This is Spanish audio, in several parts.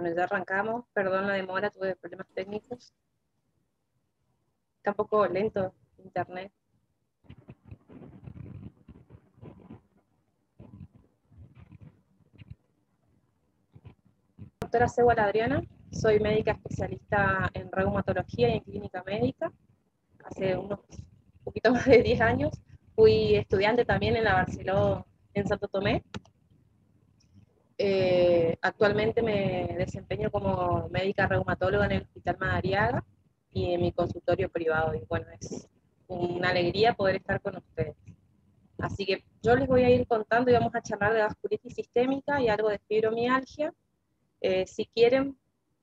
Bueno, ya arrancamos, perdón la demora, tuve problemas técnicos. Está un poco lento internet. Doctora Segual Adriana, soy médica especialista en reumatología y en clínica médica. Hace unos poquito más de 10 años fui estudiante también en la Barceló en Santo Tomé. Actualmente me desempeño como médica reumatóloga en el Hospital Madariaga y en mi consultorio privado. Y bueno, es una alegría poder estar con ustedes. Así que yo les voy a ir contando y vamos a charlar de vasculitis sistémica y algo de fibromialgia. Si quieren,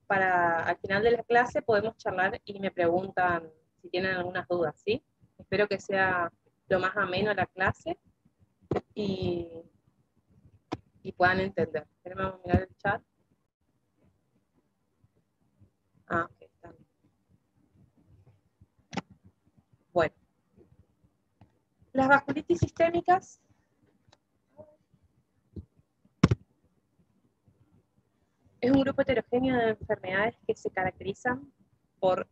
al final de la clase podemos charlar y me preguntan si tienen algunas dudas, ¿sí? Espero que sea lo más ameno la clase y, y puedan entender. Vamos a mirar el chat. Ok, está bien. Bueno, las vasculitis sistémicas es un grupo heterogéneo de enfermedades que se caracterizan por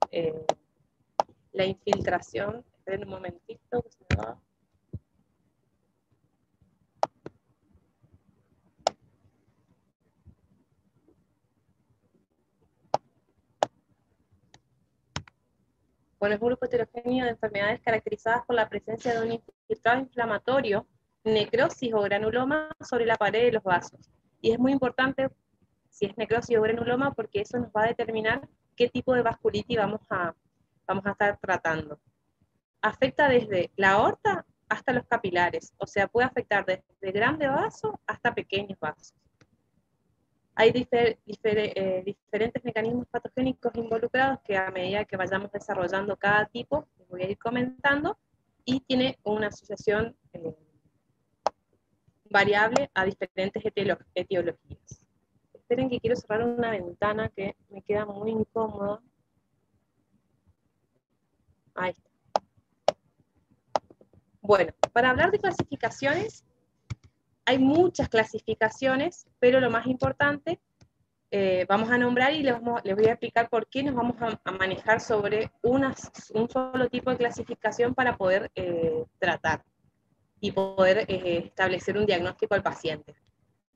la infiltración. Esperen un momentito que se me va. Bueno, es un grupo heterogéneo de enfermedades caracterizadas por la presencia de un infiltrado inflamatorio, necrosis o granuloma sobre la pared de los vasos. Y es muy importante si es necrosis o granuloma porque eso nos va a determinar qué tipo de vasculitis vamos a estar tratando. Afecta desde la aorta hasta los capilares, o sea, puede afectar desde grandes vasos hasta pequeños vasos. Hay diferentes mecanismos patogénicos involucrados que a medida que vayamos desarrollando cada tipo, les voy a ir comentando, y tiene una asociación variable a diferentes etiologías. Esperen que quiero cerrar una ventana que me queda muy incómoda. Ahí está. Bueno, para hablar de clasificaciones, hay muchas clasificaciones, pero lo más importante vamos a nombrar y les voy a explicar por qué nos vamos a manejar sobre un solo tipo de clasificación para poder tratar y poder establecer un diagnóstico al paciente.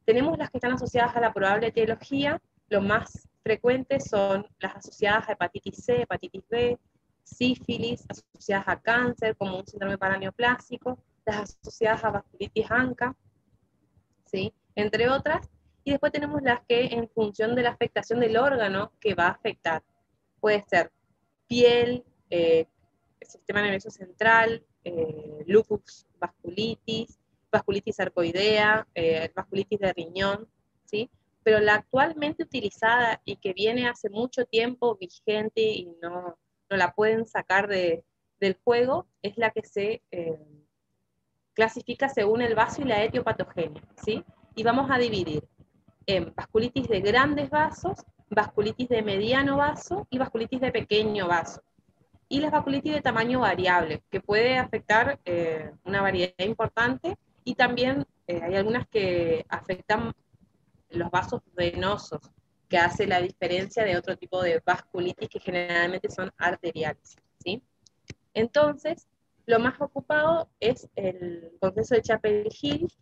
Tenemos las que están asociadas a la probable etiología. Lo más frecuentes son las asociadas a hepatitis C, hepatitis B, sífilis, asociadas a cáncer, como un síndrome paraneoplásico, las asociadas a vasculitis ANCA, ¿sí? Entre otras. Y después tenemos las que en función de la afectación del órgano que va a afectar. Puede ser piel, sistema nervioso central, lupus vasculitis, vasculitis sarcoidea, vasculitis de riñón, ¿sí? Pero la actualmente utilizada y que viene hace mucho tiempo vigente y no la pueden sacar del juego es la que se clasifica según el vaso y la etiopatogenia, ¿sí? Y vamos a dividir en vasculitis de grandes vasos, vasculitis de mediano vaso y vasculitis de pequeño vaso. Y las vasculitis de tamaño variable, que puede afectar una variedad importante, y también hay algunas que afectan los vasos venosos, que hace la diferencia de otro tipo de vasculitis que generalmente son arteriales, ¿sí? Entonces, lo más ocupado es el consenso de Chapel-Hill,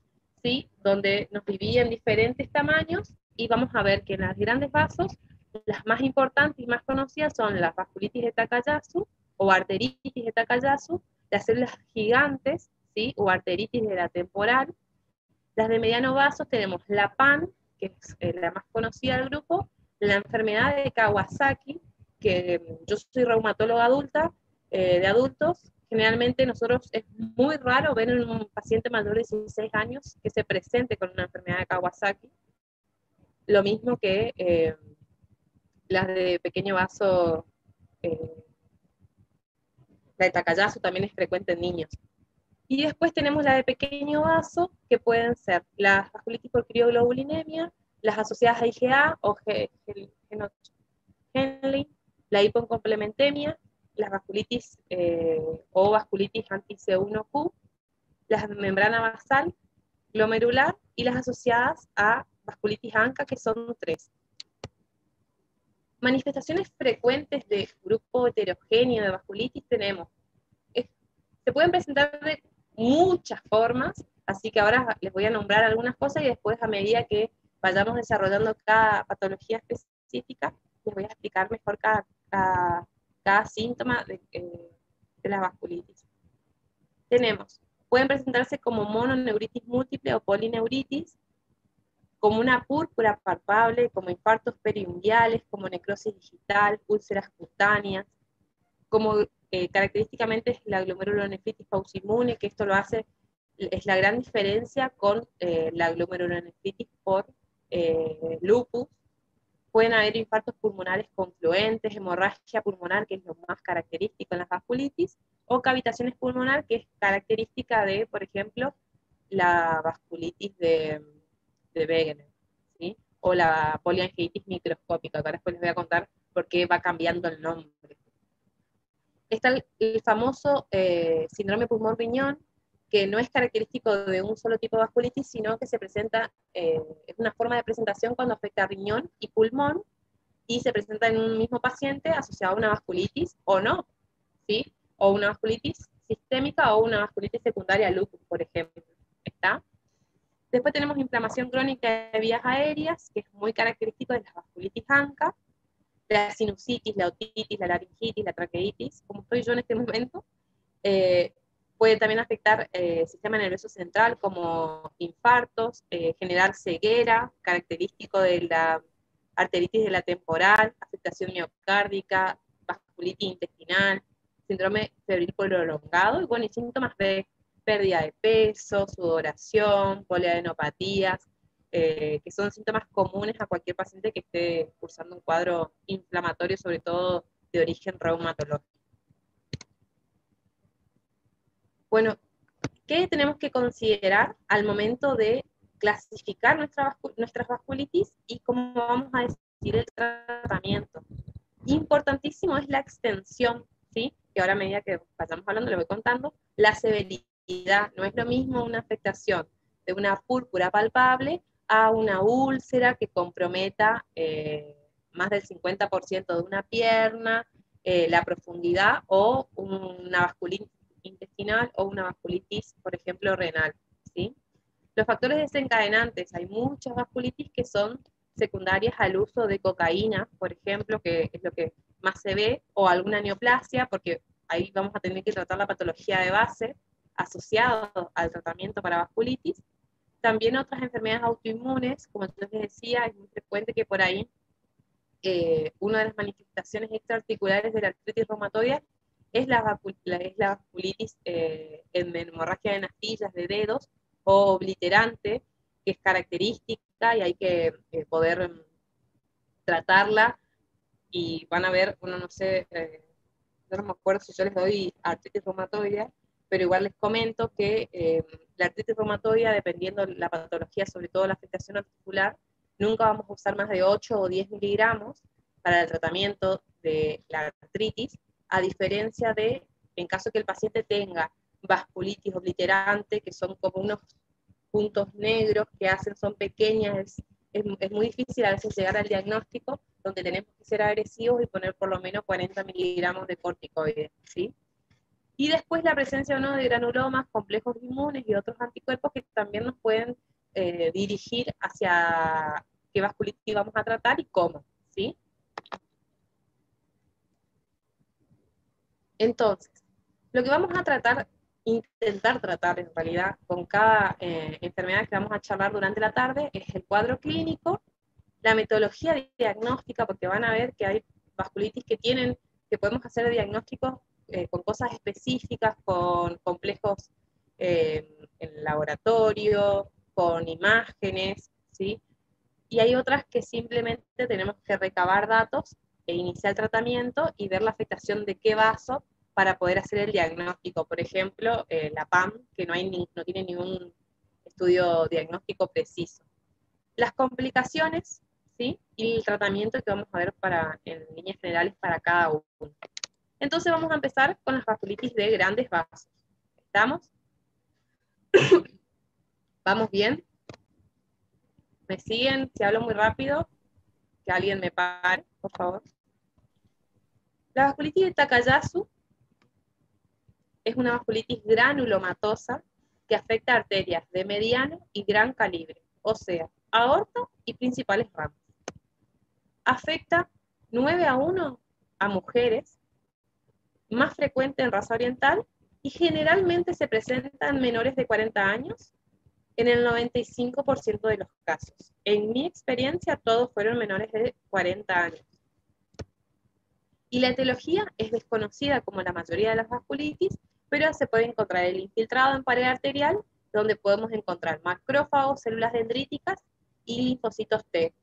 ¿sí? Donde nos divide en diferentes tamaños, y vamos a ver que en los grandes vasos, las más importantes y más conocidas son las vasculitis de Takayasu o arteritis de Takayasu, las células gigantes, ¿sí? O arteritis de la temporal. Las de mediano vaso tenemos la PAN, que es la más conocida del grupo, la enfermedad de Kawasaki, que yo soy reumatóloga adulta, de adultos. Generalmente nosotros es muy raro ver en un paciente mayor de 16 años que se presente con una enfermedad de Kawasaki. Lo mismo que las de pequeño vaso, la de Takayasu también es frecuente en niños. Y después tenemos la de pequeño vaso, que pueden ser las vasculitis por crioglobulinemia, las asociadas a IgA o Henle, la hipocomplementemia, las vasculitis o vasculitis anti-C1Q, las membrana basal, glomerular y las asociadas a vasculitis ANCA, que son 3. Manifestaciones frecuentes de grupo heterogéneo de vasculitis tenemos. Se pueden presentar de muchas formas, así que ahora les voy a nombrar algunas cosas y después a medida que vayamos desarrollando cada patología específica, les voy a explicar mejor cada síntoma de la vasculitis. Pueden presentarse como mononeuritis múltiple o polineuritis, como una púrpura palpable, como infartos periunguiales, como necrosis digital, úlceras cutáneas, como característicamente es la glomerulonefritis pauciinmune, que esto lo hace, es la gran diferencia con la glomerulonefritis por lupus. Pueden haber infartos pulmonares confluentes, hemorragia pulmonar, que es lo más característico en las vasculitis, o cavitaciones pulmonar, que es característica de, por ejemplo, la vasculitis de Wegener, ¿sí? O la poliangiitis microscópica, que ahora después les voy a contar por qué va cambiando el nombre. Está el famoso síndrome pulmón-riñón, que no es característico de un solo tipo de vasculitis, sino que se presenta, es una forma de presentación cuando afecta a riñón y pulmón, y se presenta en un mismo paciente asociado a una vasculitis o no, ¿sí? O una vasculitis sistémica o una vasculitis secundaria a lupus, por ejemplo. ¿Está? Después tenemos inflamación crónica de vías aéreas, que es muy característico de las vasculitis ANCA, la sinusitis, la otitis, la laringitis, la traqueitis, como estoy yo en este momento. Puede también afectar el sistema nervioso central, como infartos, generar ceguera, característico de la arteritis de la temporal, afectación miocárdica, vasculitis intestinal, síndrome febril prolongado, y bueno, y síntomas de pérdida de peso, sudoración, poliadenopatías, que son síntomas comunes a cualquier paciente que esté cursando un cuadro inflamatorio, sobre todo de origen reumatológico. Bueno, ¿qué tenemos que considerar al momento de clasificar nuestras vasculitis y cómo vamos a decidir el tratamiento? Importantísimo es la extensión, ¿sí? Que ahora a medida que vayamos hablando le voy contando, la severidad. No es lo mismo una afectación de una púrpura palpable a una úlcera que comprometa más del 50% de una pierna, la profundidad, o una vasculitis intestinal o una vasculitis, por ejemplo, renal, ¿sí? Los factores desencadenantes, hay muchas vasculitis que son secundarias al uso de cocaína, por ejemplo, que es lo que más se ve, o alguna neoplasia, porque ahí vamos a tener que tratar la patología de base asociado al tratamiento para vasculitis. También otras enfermedades autoinmunes, como yo les decía, es muy frecuente que por ahí una de las manifestaciones extraarticulares de la artritis reumatoide es la vasculitis en hemorragia de nastillas de dedos o obliterante, que es característica y hay que poder tratarla, y van a ver, uno no sé, no me acuerdo si yo les doy artritis reumatoide, pero igual les comento que la artritis reumatoide, dependiendo de la patología, sobre todo la afectación articular, nunca vamos a usar más de 8 o 10 miligramos para el tratamiento de la artritis, a diferencia de, en caso que el paciente tenga vasculitis obliterante, que son como unos puntos negros que son pequeñas, es muy difícil a veces llegar al diagnóstico, donde tenemos que ser agresivos y poner por lo menos 40 miligramos de corticoides, ¿sí? Y después la presencia o no de granulomas, complejos inmunes y otros anticuerpos que también nos pueden dirigir hacia qué vasculitis vamos a tratar y cómo, ¿sí? Entonces, lo que vamos a tratar, intentar tratar en realidad con cada enfermedad que vamos a charlar durante la tarde, es el cuadro clínico, la metodología diagnóstica, porque van a ver que hay vasculitis que podemos hacer diagnósticos con cosas específicas, con complejos en laboratorio, con imágenes, ¿sí? Y hay otras que simplemente tenemos que recabar datos e iniciar el tratamiento y ver la afectación de qué vaso para poder hacer el diagnóstico. Por ejemplo, la PAM, que no tiene ningún estudio diagnóstico preciso. Las complicaciones, ¿sí? Y el tratamiento que vamos a ver en líneas generales para cada uno. Entonces vamos a empezar con las vasculitis de grandes vasos. ¿Estamos? ¿Vamos bien? ¿Me siguen? Si hablo muy rápido, que alguien me pare, por favor. La vasculitis de Takayasu es una vasculitis granulomatosa que afecta a arterias de mediano y gran calibre, o sea, aorta y principales ramas. Afecta 9-1 a mujeres, más frecuente en raza oriental, y generalmente se presenta en menores de 40 años en el 95% de los casos. En mi experiencia, todos fueron menores de 40 años. Y la etiología es desconocida como la mayoría de las vasculitis, pero se puede encontrar el infiltrado en pared arterial, donde podemos encontrar macrófagos, células dendríticas y linfocitos T,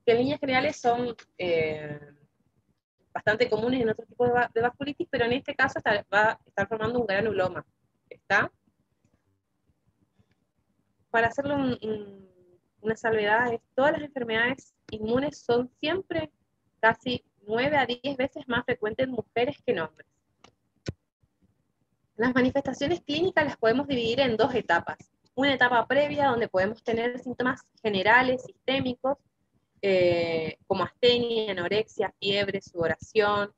que en líneas generales son bastante comunes en otros tipos de vasculitis, pero en este caso va a estar formando un granuloma. ¿Está? Para hacerle una salvedad, todas las enfermedades inmunes son siempre casi 9-10 veces más frecuentes en mujeres que en hombres. Las manifestaciones clínicas las podemos dividir en 2 etapas. Una etapa previa donde podemos tener síntomas generales, sistémicos, como astenia, anorexia, fiebre, sudoración,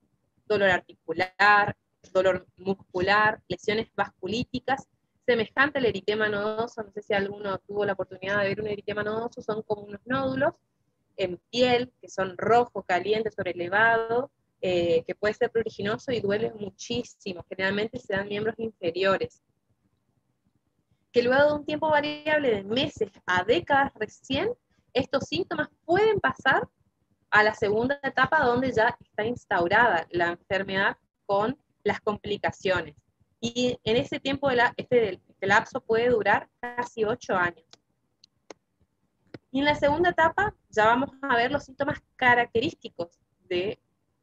dolor articular, dolor muscular, lesiones vasculíticas, semejante al eritema nodoso. No sé si alguno tuvo la oportunidad de ver un eritema nodoso, son como unos nódulos en piel, que son rojo, caliente, sobrelevado, que puede ser pruriginoso y duele muchísimo. Generalmente se dan miembros inferiores. Que luego de un tiempo variable de meses a décadas recién, estos síntomas pueden pasar a la segunda etapa donde ya está instaurada la enfermedad con las complicaciones. Y en ese tiempo, este lapso puede durar casi 8 años. Y en la segunda etapa ya vamos a ver los síntomas característicos de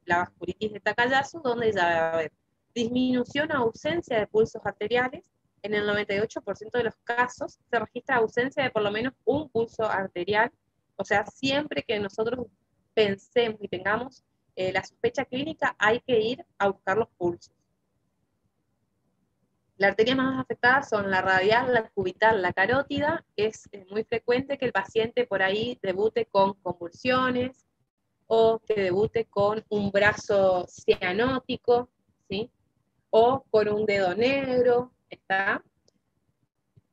la vasculitis de Takayasu, donde ya va a haber disminución o ausencia de pulsos arteriales. En el 98% de los casos se registra ausencia de por lo menos un pulso arterial. O sea, siempre que nosotros pensemos y tengamos la sospecha clínica, hay que ir a buscar los pulsos. Las arterias más afectadas son la radial, la cubital, la carótida. Es muy frecuente que el paciente por ahí debute con convulsiones o que debute con un brazo cianótico, ¿sí? O con un dedo negro, ¿está?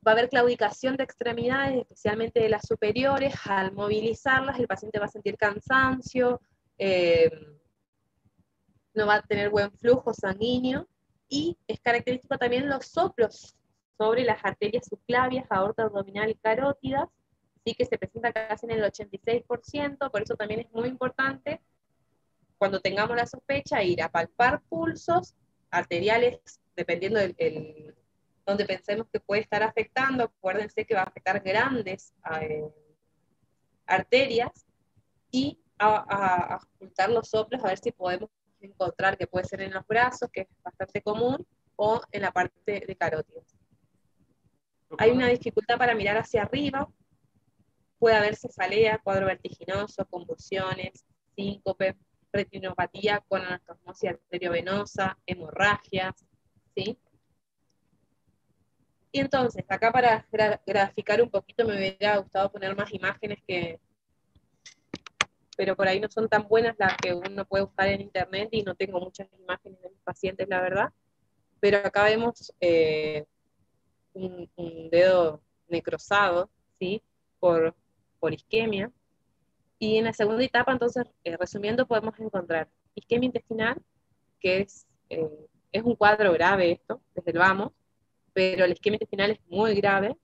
Va a haber claudicación de extremidades, especialmente de las superiores. Al movilizarlas, el paciente va a sentir cansancio, no va a tener buen flujo sanguíneo, y es característico también los soplos sobre las arterias subclavias, aorta abdominal y carótidas, sí, que se presenta casi en el 86%, por eso también es muy importante, cuando tengamos la sospecha, ir a palpar pulsos arteriales, dependiendo donde pensemos que puede estar afectando. Acuérdense que va a afectar grandes arterias, y a juntar los soplos a ver si podemos encontrar, que puede ser en los brazos, que es bastante común, o en la parte de carótidas. Hay una dificultad para mirar hacia arriba, puede haber cefalea, cuadro vertiginoso, convulsiones, síncope, retinopatía con anastomоsis arteriovenosa, hemorragias, ¿sí? Y entonces, acá para graficar un poquito, me hubiera gustado poner más imágenes, pero por ahí no son tan buenas las que uno puede buscar en internet, y no tengo muchas imágenes de mis pacientes, la verdad. Pero acá vemos un dedo necrosado, ¿sí? Por isquemia. Y en la segunda etapa, entonces, resumiendo, podemos encontrar isquemia intestinal, que es un cuadro grave esto, desde el vamos, pero la isquemia intestinal es muy grave.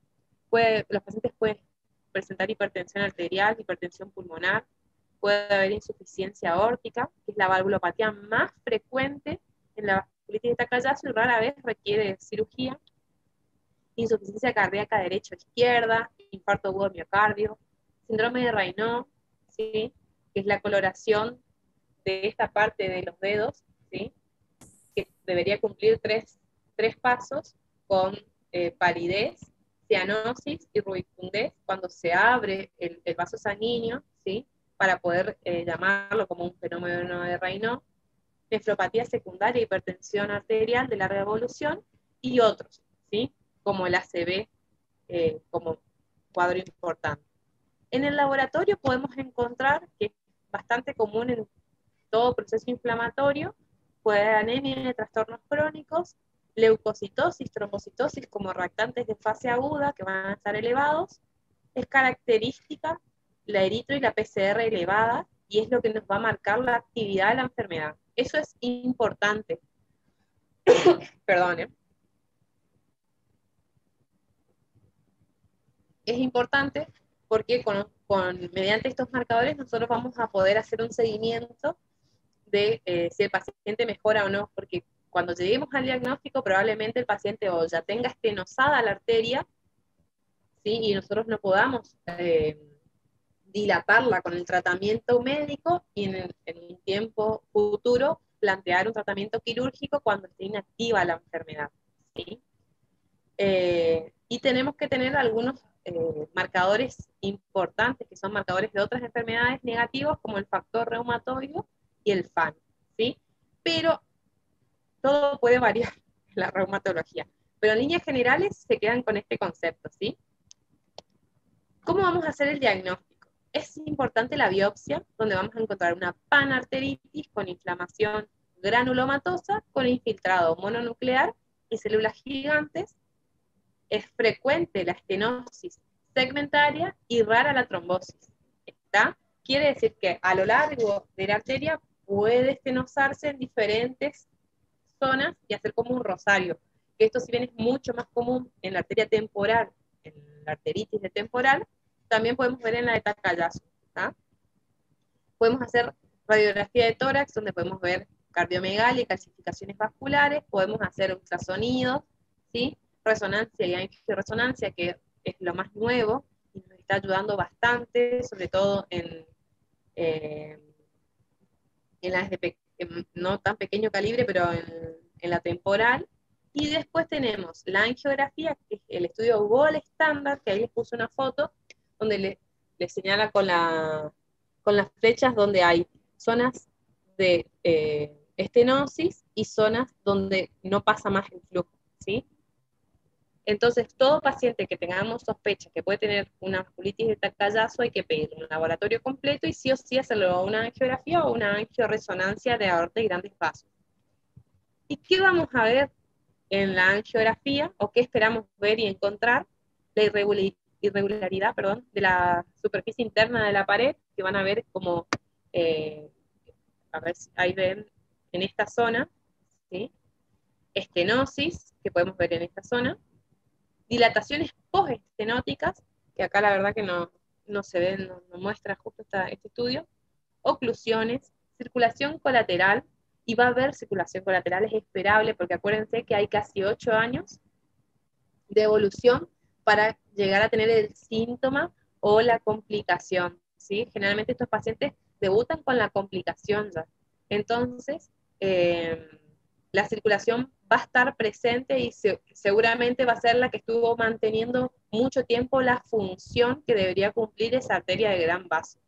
Los pacientes pueden presentar hipertensión arterial, hipertensión pulmonar, puede haber insuficiencia aórtica, que es la valvulopatía más frecuente en la vasculitis de Takayasu y rara vez requiere cirugía, insuficiencia cardíaca derecha o izquierda, infarto agudo de miocardio, síndrome de Raynaud, ¿sí? Que es la coloración de esta parte de los dedos, ¿sí? Que debería cumplir tres pasos con palidez, cianosis y rubicundez cuando se abre el vaso sanguíneo, ¿sí? Para poder llamarlo como un fenómeno de Raynaud, nefropatía secundaria, hipertensión arterial de larga evolución, y otros, ¿sí? Como el ACV, como cuadro importante. En el laboratorio podemos encontrar que es bastante común en todo proceso inflamatorio, puede haber anemia de trastornos crónicos, leucocitosis, trombocitosis como reactantes de fase aguda que van a estar elevados. Es característica la eritro y la PCR elevada y es lo que nos va a marcar la actividad de la enfermedad. Eso es importante. Perdón. Es importante porque mediante estos marcadores nosotros vamos a poder hacer un seguimiento de si el paciente mejora o no, porque cuando lleguemos al diagnóstico probablemente el paciente o ya tenga estenosada la arteria, ¿sí? Y nosotros no podamos dilatarla con el tratamiento médico y en un tiempo futuro plantear un tratamiento quirúrgico cuando esté inactiva la enfermedad, ¿sí? Y tenemos que tener algunos marcadores importantes, que son marcadores de otras enfermedades negativos, como el factor reumatoideo y el FAN, ¿sí? Pero todo puede variar en la reumatología. Pero en líneas generales se quedan con este concepto, ¿sí? ¿Cómo vamos a hacer el diagnóstico? Es importante la biopsia, donde vamos a encontrar una panarteritis con inflamación granulomatosa, con infiltrado mononuclear y células gigantes. Es frecuente la estenosis segmentaria y rara la trombosis. ¿Está? Quiere decir que a lo largo de la arteria puede estenosarse en diferentes zonas y hacer como un rosario. Esto, si bien es mucho más común en la arteria temporal, en la arteritis de temporal, también podemos ver en la de Takayasu. Podemos hacer radiografía de tórax, donde podemos ver cardiomegalia y calcificaciones vasculares, podemos hacer ultrasonidos, ¿sí? Resonancia y angioresonancia, que es lo más nuevo, y nos está ayudando bastante, sobre todo en las no tan pequeño calibre, pero en la temporal. Y después tenemos la angiografía, que es el estudio Gold estándar, que ahí les puse una foto, donde le señala con las flechas donde hay zonas de estenosis y zonas donde no pasa más el flujo, ¿sí? Entonces, todo paciente que tengamos sospecha que puede tener una vasculitis de Takayasu, hay que pedir un laboratorio completo y sí o sí hacerlo una angiografía o una angioresonancia de aorta y grandes vasos. ¿Y qué vamos a ver en la angiografía, o qué esperamos ver y encontrar? La irregularidad, de la superficie interna de la pared, que van a ver como, a ver si ahí ven en esta zona, ¿sí? Estenosis, que podemos ver en esta zona, dilataciones postestenóticas, que acá la verdad que no se ven, no muestra justo este estudio, oclusiones, circulación colateral, y va a haber circulación colateral, es esperable, porque acuérdense que hay casi 8 años de evolución para llegar a tener el síntoma o la complicación, ¿sí? Generalmente estos pacientes debutan con la complicación ya. Entonces, la circulación va a estar presente y seguramente va a ser la que estuvo manteniendo mucho tiempo la función que debería cumplir esa arteria de gran vaso.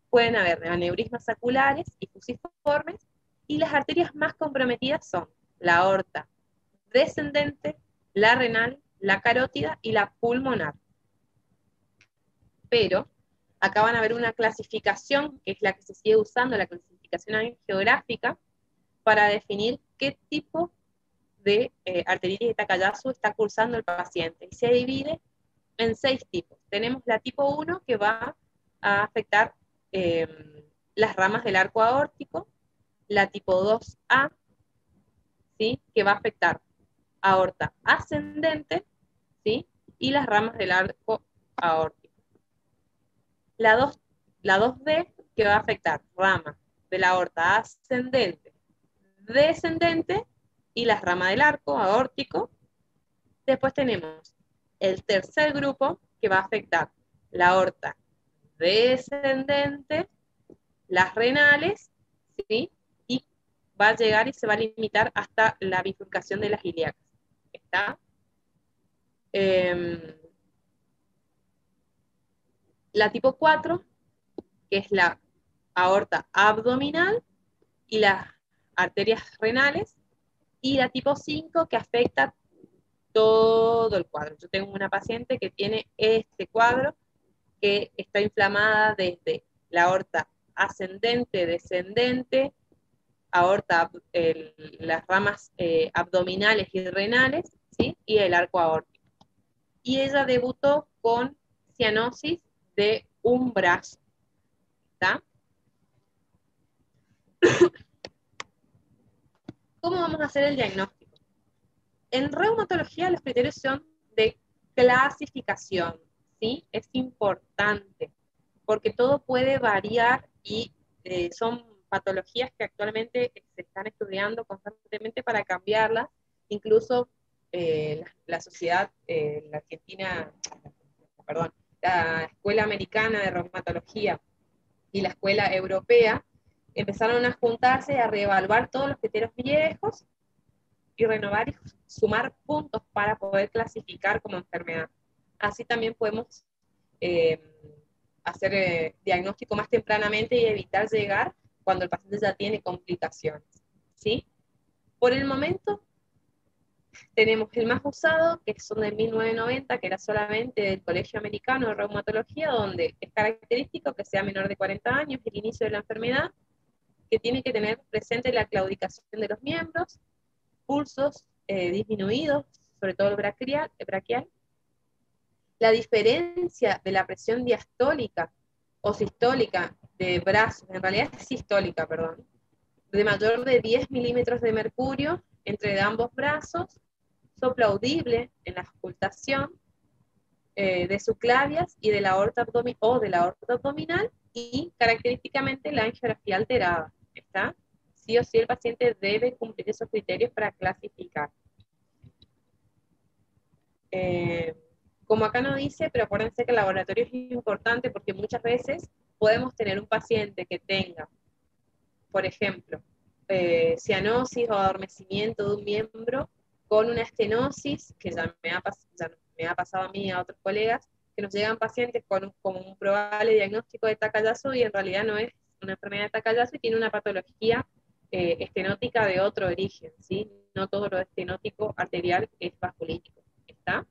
Pueden haber aneurismas saculares y fusiformes, y las arterias más comprometidas son la aorta descendente, la renal, la carótida y la pulmonar. Pero acá van a ver una clasificación, que es la que se sigue usando, la clasificación angiográfica, para definir qué tipo de arteritis de Takayasu está cursando el paciente. Y se divide en 6 tipos. Tenemos la tipo 1, que va a afectar las ramas del arco aórtico, la tipo 2A, ¿sí? Que va a afectar aorta ascendente, ¿sí? Y las ramas del arco aórtico. La 2B, que va a afectar ramas de la aorta ascendente, descendente y las ramas del arco aórtico. Después tenemos el tercer grupo, que va a afectar la aorta descendente, las renales, ¿sí? Y va a llegar y se va a limitar hasta la bifurcación de las ilíacas. ¿Está? La tipo 4, que es la aorta abdominal y las arterias renales, y la tipo 5, que afecta todo el cuadro. Yo tengo una paciente que tiene este cuadro, que está inflamada desde la aorta ascendente, descendente, las ramas abdominales y renales, ¿sí? Y el arco aórtico. Y ella debutó con cianosis de un brazo. ¿Está? ¿Cómo vamos a hacer el diagnóstico? En reumatología los criterios son de clasificación, ¿sí? Es importante, porque todo puede variar y son patologías que actualmente se están estudiando constantemente para cambiarlas. Incluso la sociedad, la Argentina, perdón, la Escuela Americana de Reumatología y la Escuela Europea empezaron a juntarse y a reevaluar todos los criterios viejos y renovar y sumar puntos para poder clasificar como enfermedad. Así también podemos eh, hacer diagnóstico más tempranamente y evitar llegar cuando el paciente ya tiene complicaciones. ¿Sí? Por el momento tenemos el más usado, que son de 1990, que era solamente del Colegio Americano de Reumatología, donde es característico que sea menor de 40 años el inicio de la enfermedad, que tiene que tener presente la claudicación de los miembros, pulsos disminuidos, sobre todo el braquial, la diferencia de la presión diastólica o sistólica de brazos, en realidad es sistólica, perdón, de mayor de 10 milímetros de mercurio entre ambos brazos, soplo audible en la auscultación de subclavias y de la aorta abdominal y característicamente la angiografía alterada. ¿Está? Sí o sí el paciente debe cumplir esos criterios para clasificar. Como acá no dice, pero acuérdense que el laboratorio es importante porque muchas veces podemos tener un paciente que tenga, por ejemplo, cianosis o adormecimiento de un miembro con una estenosis, que ya me ha pasado a mí y a otros colegas, que nos llegan pacientes con un probable diagnóstico de Takayasu y en realidad no es una enfermedad de Takayasu y tiene una patología estenótica de otro origen, ¿sí? No todo lo estenótico arterial es vasculítico, ¿está?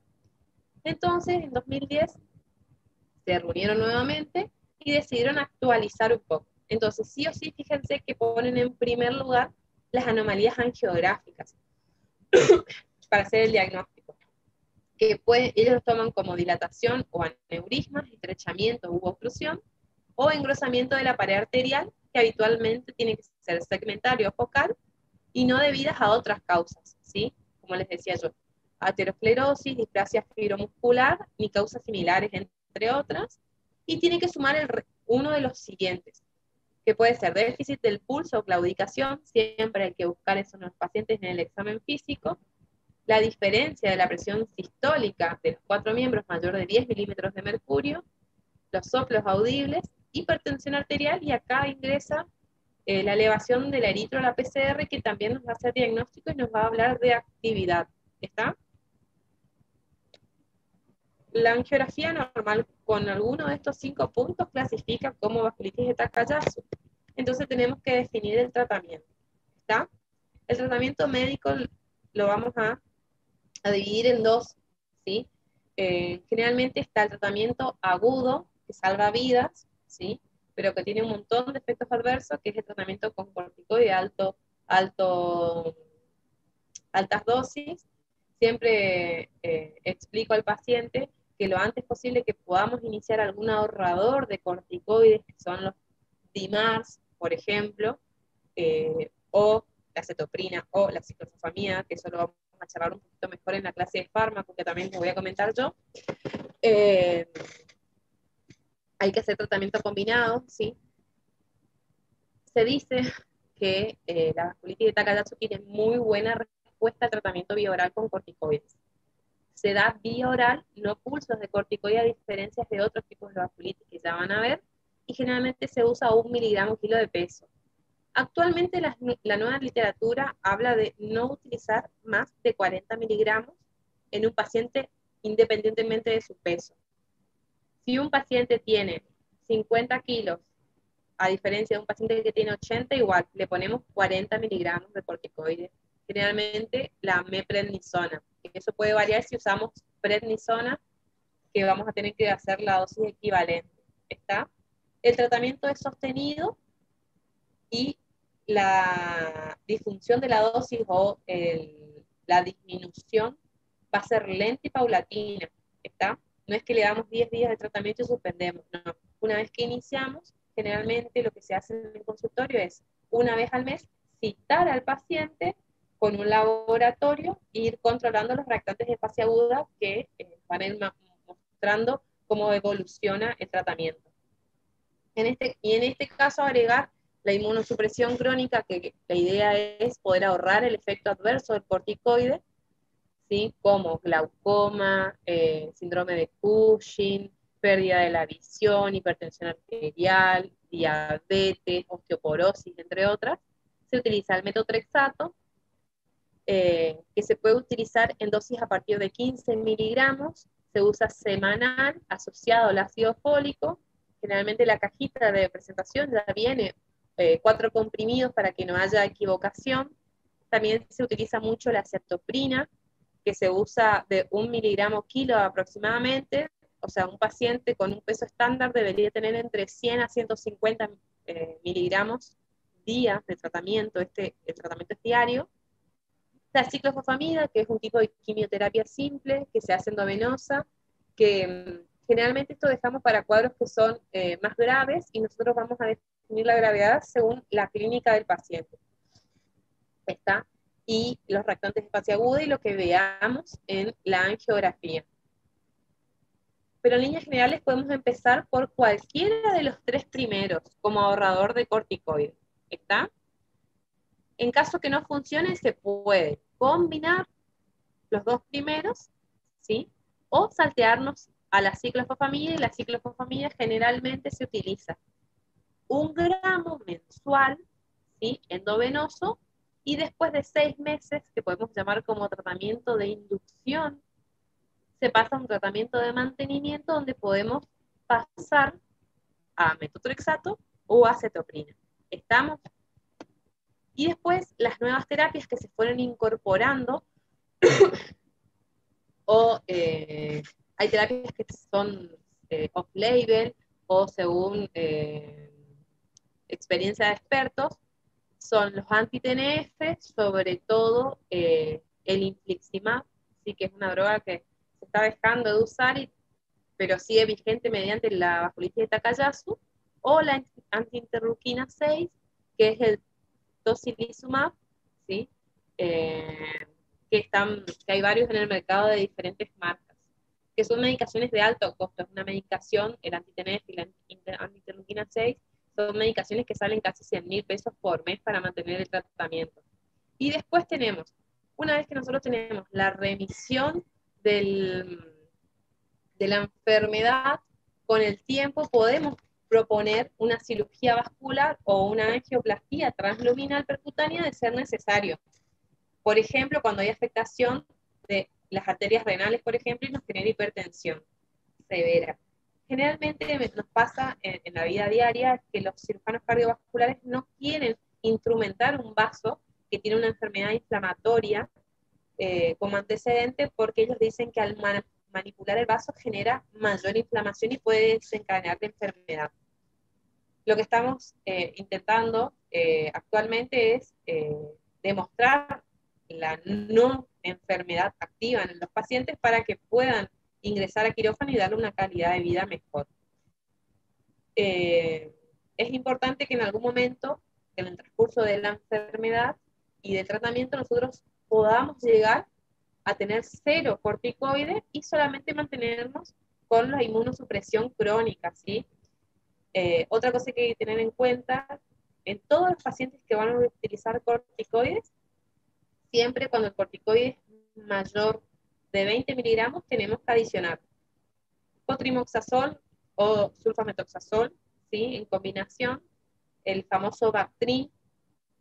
Entonces, en 2010 se reunieron nuevamente y decidieron actualizar un poco. Entonces, sí o sí, fíjense que ponen en primer lugar las anomalías angiográficas para hacer el diagnóstico, que ellos los toman como dilatación o aneurismas, estrechamiento u oclusión, o engrosamiento de la pared arterial, que habitualmente tiene que ser segmentario o focal, y no debidas a otras causas, ¿sí? Como les decía yo, aterosclerosis, displasia fibromuscular, ni causas similares, entre otras, y tiene que sumar uno de los siguientes, que puede ser déficit del pulso o claudicación, siempre hay que buscar eso en los pacientes en el examen físico, la diferencia de la presión sistólica de los 4 miembros mayor de 10 milímetros de mercurio, los soplos audibles, hipertensión arterial, y acá ingresa la elevación de la eritro a la PCR, que también nos va a hacer diagnóstico y nos va a hablar de actividad. ¿Está? La angiografía normal con alguno de estos 5 puntos clasifica como vasculitis de Takayasu. Entonces tenemos que definir el tratamiento. ¿Está? El tratamiento médico lo vamos a dividir en dos, ¿sí? Generalmente está el tratamiento agudo, que salva vidas, ¿sí? Pero que tiene un montón de efectos adversos, que es el tratamiento con corticoide altas dosis. Siempre explico al paciente que lo antes posible que podamos iniciar algún ahorrador de corticoides, que son los DIMARS, por ejemplo, o la cetoprina o la ciclofosfamida, que eso lo vamos a charlar un poquito mejor en la clase de fármaco, que también lo voy a comentar yo. Hay que hacer tratamiento combinado, ¿sí? Se dice que la vasculitis de Takayasu tiene muy buena respuesta al tratamiento bioral con corticoides. Se da vía oral, no pulsos de corticoide, a diferencia de otros tipos de vasculitis que ya van a ver, y generalmente se usa 1 miligramo kilo de peso. Actualmente la nueva literatura habla de no utilizar más de 40 miligramos en un paciente independientemente de su peso. Si un paciente tiene 50 kilos, a diferencia de un paciente que tiene 80, igual le ponemos 40 miligramos de corticoide. Generalmente la meprednisona. Eso puede variar si usamos prednisona, que vamos a tener que hacer la dosis equivalente. ¿Está? El tratamiento es sostenido y la disfunción de la dosis o la disminución va a ser lenta y paulatina, ¿está? No es que le damos 10 días de tratamiento y suspendemos, no. Una vez que iniciamos, generalmente lo que se hace en el consultorio es, una vez al mes, citar al paciente con un laboratorio e ir controlando los reactantes de fase aguda que van a ir mostrando cómo evoluciona el tratamiento. Y en este caso agregar la inmunosupresión crónica, que la idea es poder ahorrar el efecto adverso del corticoide, ¿sí? Como glaucoma, síndrome de Cushing, pérdida de la visión, hipertensión arterial, diabetes, osteoporosis, entre otras. Se utiliza el metotrexato, que se puede utilizar en dosis a partir de 15 miligramos, se usa semanal asociado al ácido fólico. Generalmente la cajita de presentación ya viene 4 comprimidos para que no haya equivocación. También se utiliza mucho la ceftoprina, que se usa de 1 miligramo kilo aproximadamente. O sea, un paciente con un peso estándar debería tener entre 100 a 150 miligramos días de tratamiento. El tratamiento es diario. La ciclofosfamida, que es un tipo de quimioterapia simple, que se hace endovenosa, que generalmente esto dejamos para cuadros que son más graves, y nosotros vamos a definir la gravedad según la clínica del paciente. ¿Está? Y los reactantes de fase aguda y lo que veamos en la angiografía. Pero en líneas generales podemos empezar por cualquiera de los 3 primeros como ahorrador de corticoides. ¿Está? En caso que no funcione, se puede combinar los 2 primeros, ¿sí? O saltearnos a la ciclofosfamida, y la ciclofosfamida generalmente se utiliza 1 gramo mensual, ¿sí? Endovenoso, y después de 6 meses, que podemos llamar como tratamiento de inducción, se pasa a un tratamiento de mantenimiento donde podemos pasar a metotrexato o a cetoprina. ¿Estamos? Y después las nuevas terapias que se fueron incorporando, o hay terapias que son off-label o según experiencia de expertos, son los anti-TNF, sobre todo el infliximab, sí, que es una droga que se está dejando de usar, pero sigue vigente mediante la vasculitis de Takayasu, o la antiinterleuquina 6, que es el tocilizumab, ¿sí? Que hay varios en el mercado de diferentes marcas, que son medicaciones de alto costo. Es una medicación, el anti-TNF y la antiinterleuquina 6, son medicaciones que salen casi 100.000 pesos por mes para mantener el tratamiento. Y después tenemos, una vez que nosotros tenemos la remisión de la enfermedad, con el tiempo podemos proponer una cirugía vascular o una angioplastía transluminal percutánea de ser necesario. Por ejemplo, cuando hay afectación de las arterias renales, por ejemplo, y nos genera hipertensión severa. Generalmente nos pasa en la vida diaria que los cirujanos cardiovasculares no quieren instrumentar un vaso que tiene una enfermedad inflamatoria como antecedente, porque ellos dicen que al manipular el vaso genera mayor inflamación y puede desencadenar la enfermedad. Lo que estamos intentando actualmente es demostrar la no enfermedad activa en los pacientes para que puedan ingresar a quirófano y darle una calidad de vida mejor. Es importante que en algún momento, en el transcurso de la enfermedad y del tratamiento, nosotros podamos llegar a tener 0 corticoides y solamente mantenernos con la inmunosupresión crónica, ¿sí? Otra cosa que hay que tener en cuenta, en todos los pacientes que van a utilizar corticoides, siempre cuando el corticoide es mayor de 20 miligramos, tenemos que adicionar cotrimoxazol o sulfametoxazol, ¿sí? En combinación, el famoso Bactrim,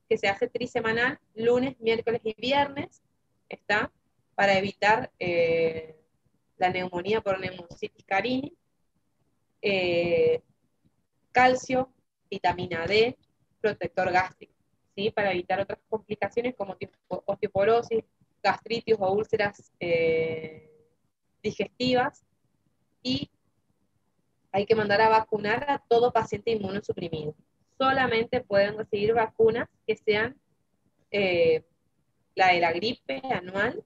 que se hace trisemanal, lunes, miércoles y viernes, ¿está? Para evitar la neumonía por neumocitis carini, calcio, vitamina D, protector gástrico, ¿sí? Para evitar otras complicaciones como osteoporosis, gastritis o úlceras digestivas, y hay que mandar a vacunar a todo paciente inmunosuprimido. solamente pueden recibir vacunas que sean la de la gripe anual,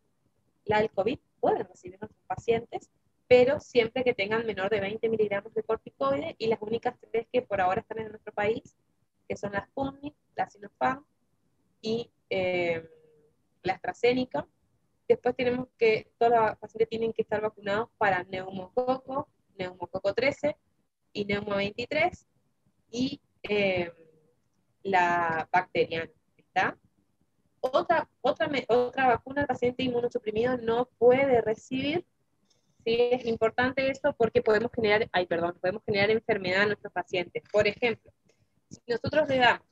la del COVID, pueden recibir nuestros pacientes, pero siempre que tengan menor de 20 miligramos de corticoide, y las únicas tres que por ahora están en nuestro país, que son la Sputnik, la Sinopharm y la AstraZeneca. Después tenemos que, todos los pacientes tienen que estar vacunados para neumococo 13 y neumo 23 y la bacteriana, ¿está? Otra vacuna el paciente inmunosuprimido no puede recibir. Sí, es importante eso porque podemos generar enfermedad a nuestros pacientes. Por ejemplo, si nosotros le damos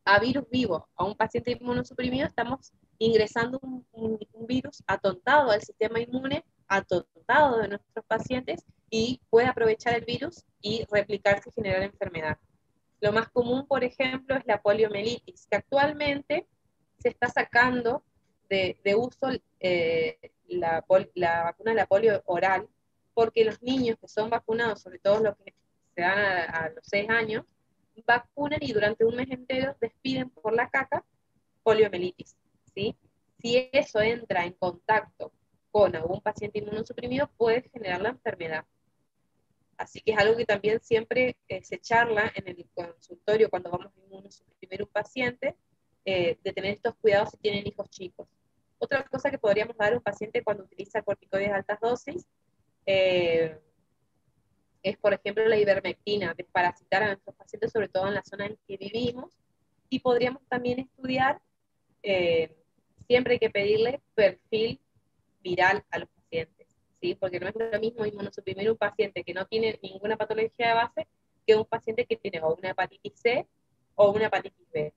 a virus vivo a un paciente inmunosuprimido, estamos ingresando un virus atontado al sistema inmune, atontado de nuestros pacientes, y puede aprovechar el virus y replicarse y generar enfermedad. Lo más común, por ejemplo, es la poliomielitis, que actualmente se está sacando de uso la vacuna de la polio oral, porque los niños que son vacunados, sobre todo los que se dan a los 6 años, vacunan y durante un mes entero despiden por la caca poliomielitis, ¿sí? Si eso entra en contacto con algún paciente inmunosuprimido, puede generar la enfermedad. Así que es algo que también siempre se charla en el consultorio cuando vamos a inmunosuprimir un paciente, de tener estos cuidados si tienen hijos chicos. Otra cosa que podríamos dar a un paciente cuando utiliza corticoides de altas dosis es, por ejemplo, la ivermectina, desparasitar a nuestros pacientes, sobre todo en la zona en que vivimos, y podríamos también estudiar, siempre hay que pedirle perfil viral a los pacientes, ¿sí? Porque no es lo mismo inmunosuprimir un paciente que no tiene ninguna patología de base que un paciente que tiene o una hepatitis C o una hepatitis B.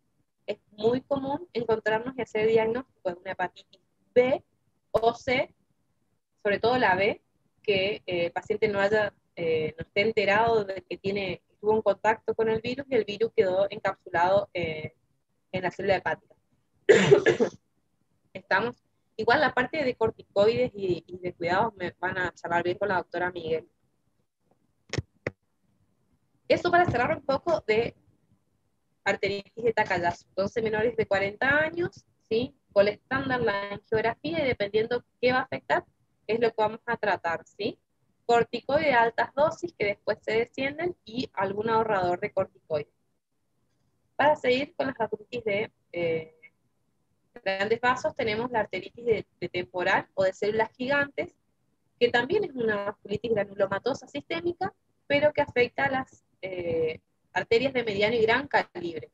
Es muy común encontrarnos y hacer diagnóstico de una hepatitis B o C, sobre todo la B, que el paciente no esté enterado de que tuvo un contacto con el virus y el virus quedó encapsulado en la célula hepática. Estamos. Igual la parte de corticoides y de cuidados me van a charlar bien con la doctora Miguel. Eso para cerrar un poco de arteritis de Takayasu. 12 menores de 40 años, ¿sí? Con el estándar, la angiografía, y dependiendo qué va a afectar, es lo que vamos a tratar, ¿sí? Corticoide de altas dosis que después se descienden y algún ahorrador de corticoides. Para seguir con las arteritis de grandes vasos, tenemos la arteritis de temporal o de células gigantes, que también es una vasculitis granulomatosa sistémica, pero que afecta a las arterias de mediano y gran calibre.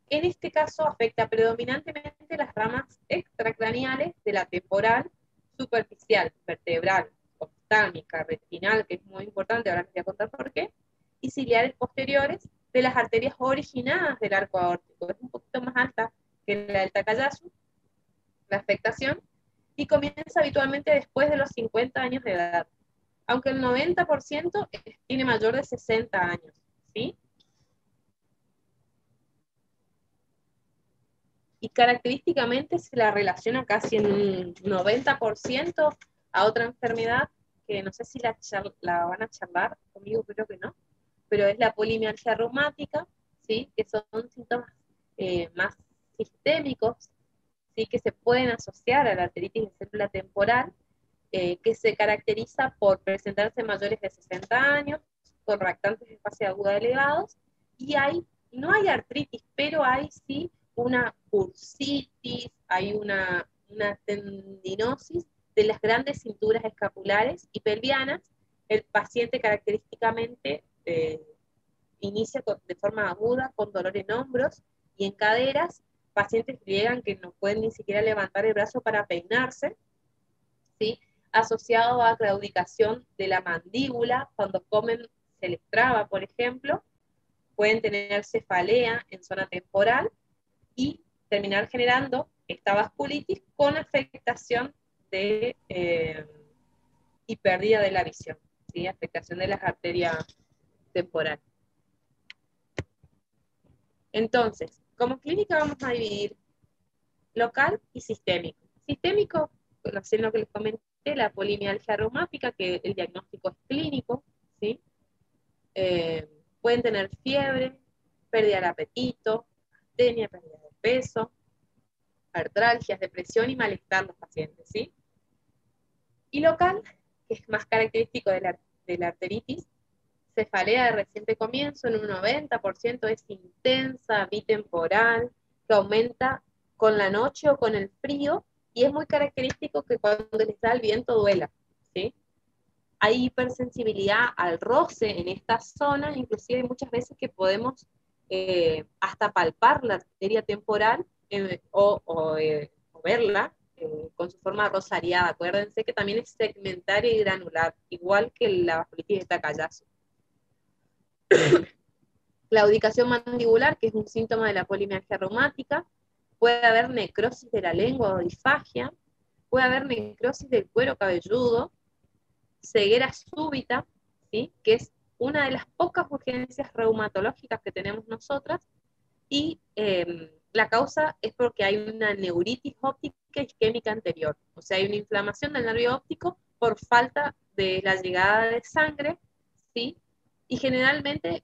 En este caso afecta predominantemente las ramas extracraneales de la temporal, superficial, vertebral, oftálmica, retinal, que es muy importante, ahora les voy a contar por qué, y ciliares posteriores de las arterias originadas del arco aórtico. Es un poquito más alta que la del Takayasu, la afectación, y comienza habitualmente después de los 50 años de edad, aunque el 90% tiene mayor de 60 años, ¿sí? Y característicamente se la relaciona casi en un 90% a otra enfermedad que no sé si la van a charlar conmigo, creo que no, pero es la polimialgia reumática, ¿sí? Que son síntomas más sistémicos, ¿sí? Que se pueden asociar a la arteritis de célula temporal, que se caracteriza por presentarse mayores de 60 años, con reactantes de fase aguda elevados, y no hay artritis, pero hay sí una bursitis, hay una tendinosis de las grandes cinturas escapulares y pelvianas. El paciente característicamente inicia de forma aguda con dolor en hombros y en caderas, pacientes que llegan que no pueden ni siquiera levantar el brazo para peinarse, ¿sí? Asociado a claudicación de la mandíbula, cuando comen se les traba, por ejemplo, pueden tener cefalea en zona temporal y terminar generando esta vasculitis con afectación y pérdida de la visión, ¿sí? Afectación de las arterias temporales. Entonces, como clínica vamos a dividir local y sistémico. Sistémico, en lo que les comenté, la polimialgia reumática, que el diagnóstico es clínico, ¿sí? Pueden tener fiebre, pérdida del apetito, astenia, pérdida de peso, artralgias, depresión y malestar los pacientes, ¿sí? Y local, que es más característico de la arteritis, cefalea de reciente comienzo en un 90%, es intensa, bitemporal, que aumenta con la noche o con el frío, y es muy característico que cuando les da el viento duela, ¿sí? Hay hipersensibilidad al roce en esta zona, inclusive hay muchas veces que podemos hasta palpar la arteria temporal o verla con su forma rosariada. Acuérdense que también es segmentaria y granular, igual que la vasculitis de Takayasu. Claudicación mandibular, que es un síntoma de la polimialgia reumática. Puede haber necrosis de la lengua o disfagia. Puede haber necrosis del cuero cabelludo. Ceguera súbita, ¿sí? Que es una de las pocas urgencias reumatológicas que tenemos nosotras. Y la causa es porque hay una neuritis óptica isquémica anterior. O sea, hay una inflamación del nervio óptico por falta de la llegada de sangre, ¿sí? Y generalmente,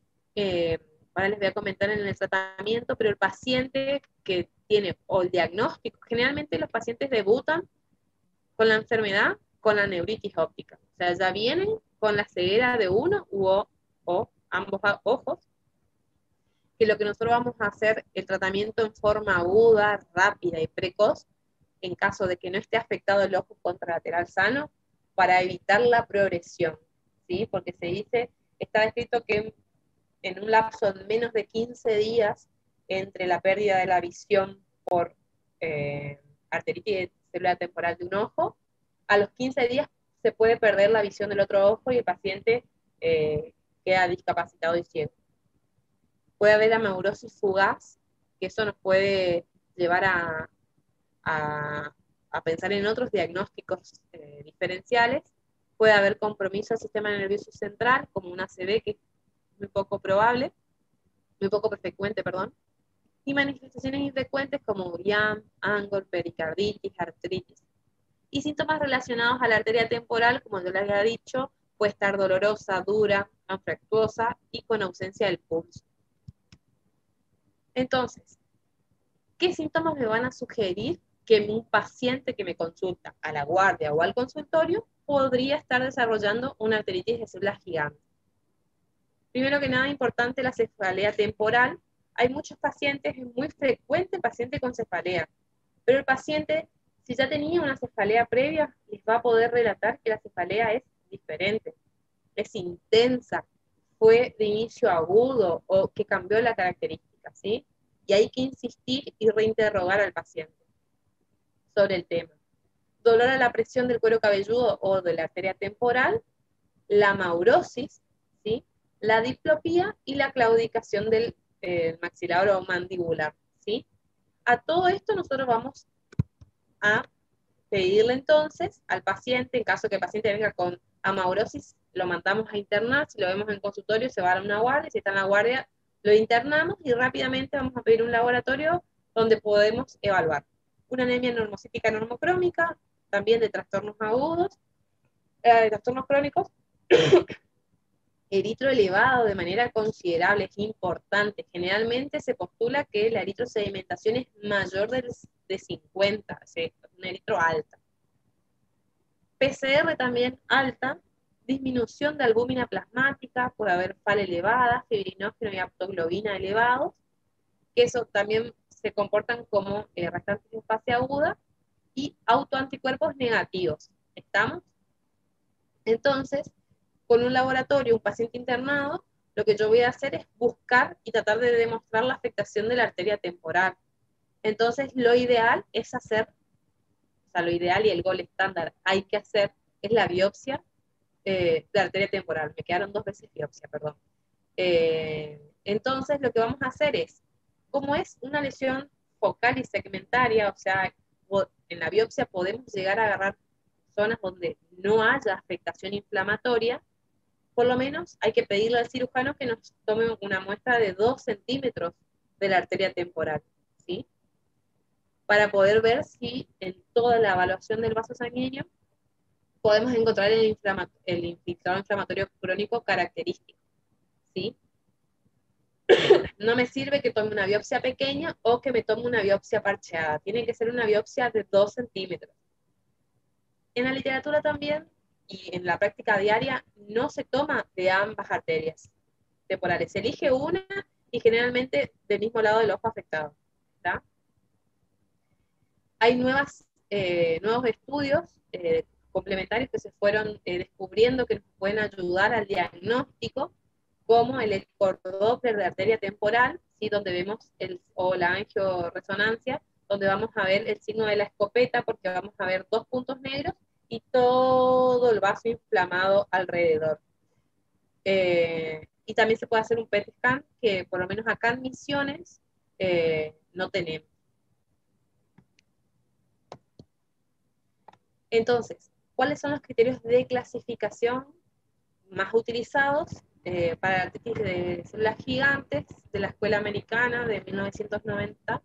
ahora les voy a comentar en el tratamiento, pero el paciente que tiene, o el diagnóstico, generalmente los pacientes debutan con la enfermedad, con la neuritis óptica. O sea, ya vienen con la ceguera de uno o ambos ojos, que lo que nosotros vamos a hacer, el tratamiento en forma aguda, rápida y precoz, en caso de que no esté afectado el ojo contralateral sano, para evitar la progresión, ¿sí? Porque se dice, está escrito que en un lapso de menos de 15 días entre la pérdida de la visión por arteritis celular temporal de un ojo, a los 15 días se puede perder la visión del otro ojo y el paciente queda discapacitado y ciego. Puede haber amaurosis fugaz, que eso nos puede llevar a pensar en otros diagnósticos diferenciales. Puede haber compromiso del sistema nervioso central, como una ACV, que es muy poco probable, muy poco frecuente, perdón, y manifestaciones infrecuentes como URIAM, ANGOR, pericarditis, artritis. Y síntomas relacionados a la arteria temporal, como yo les había dicho, puede estar dolorosa, dura, anfractuosa y con ausencia del pulso. Entonces, ¿qué síntomas me van a sugerir que un paciente que me consulta a la guardia o al consultorio podría estar desarrollando una arteritis de células gigantes? Primero que nada, importante la cefalea temporal. Hay muchos pacientes, es muy frecuente el paciente con cefalea, pero el paciente, si ya tenía una cefalea previa, les va a poder relatar que la cefalea es diferente, es intensa, fue de inicio agudo o que cambió la característica, ¿sí? Y hay que insistir y reinterrogar al paciente sobre el tema. Dolor a la presión del cuero cabelludo o de la arteria temporal, la maurosis, ¿sí? La diplopía y la claudicación del maxilar o mandibular, ¿sí? A todo esto nosotros vamos a pedirle entonces al paciente, en caso que el paciente venga con amaurosis, lo mandamos a internar, si lo vemos en consultorio se va a una guardia, si está en la guardia lo internamos y rápidamente vamos a pedir un laboratorio donde podemos evaluar una anemia normocítica normocrómica, también de trastornos agudos, de trastornos crónicos, eritro elevado de manera considerable, es importante. Generalmente se postula que la eritrosedimentación es mayor de 50, o sea, una eritro alta. PCR también alta, disminución de albúmina plasmática, puede haber FAL elevada, fibrinógeno y aptoglobina elevados, que eso también se comportan como restantes de fase aguda, y autoanticuerpos negativos. ¿Estamos? Entonces, con un laboratorio, un paciente internado, lo que yo voy a hacer es buscar y tratar de demostrar la afectación de la arteria temporal. Entonces, lo ideal es hacer, o sea, lo ideal y el gol estándar hay que hacer es la biopsia de la arteria temporal. Me quedaron 2 veces biopsia, perdón. Entonces, lo que vamos a hacer es, como es una lesión focal y segmentaria, o sea, en la biopsia podemos llegar a agarrar zonas donde no haya afectación inflamatoria, por lo menos hay que pedirle al cirujano que nos tome una muestra de 2 centímetros de la arteria temporal, ¿sí? Para poder ver si en toda la evaluación del vaso sanguíneo podemos encontrar el infiltrado inflamatorio crónico característico, ¿sí? No me sirve que tome una biopsia pequeña o que me tome una biopsia parcheada. Tiene que ser una biopsia de 2 centímetros. En la literatura también y en la práctica diaria no se toma de ambas arterias temporales. Se elige una y generalmente del mismo lado del ojo afectado. ¿Tá? Hay nuevos estudios complementarios que se fueron descubriendo que nos pueden ayudar al diagnóstico, como el ecodoppler de arteria temporal, ¿sí? Donde vemos o la angioresonancia, donde vamos a ver el signo de la escopeta, porque vamos a ver 2 puntos negros y todo el vaso inflamado alrededor. Y también se puede hacer un PET scan, que por lo menos acá en Misiones no tenemos. Entonces, ¿cuáles son los criterios de clasificación más utilizados para la artritis de células gigantes de la Escuela Americana de 1990?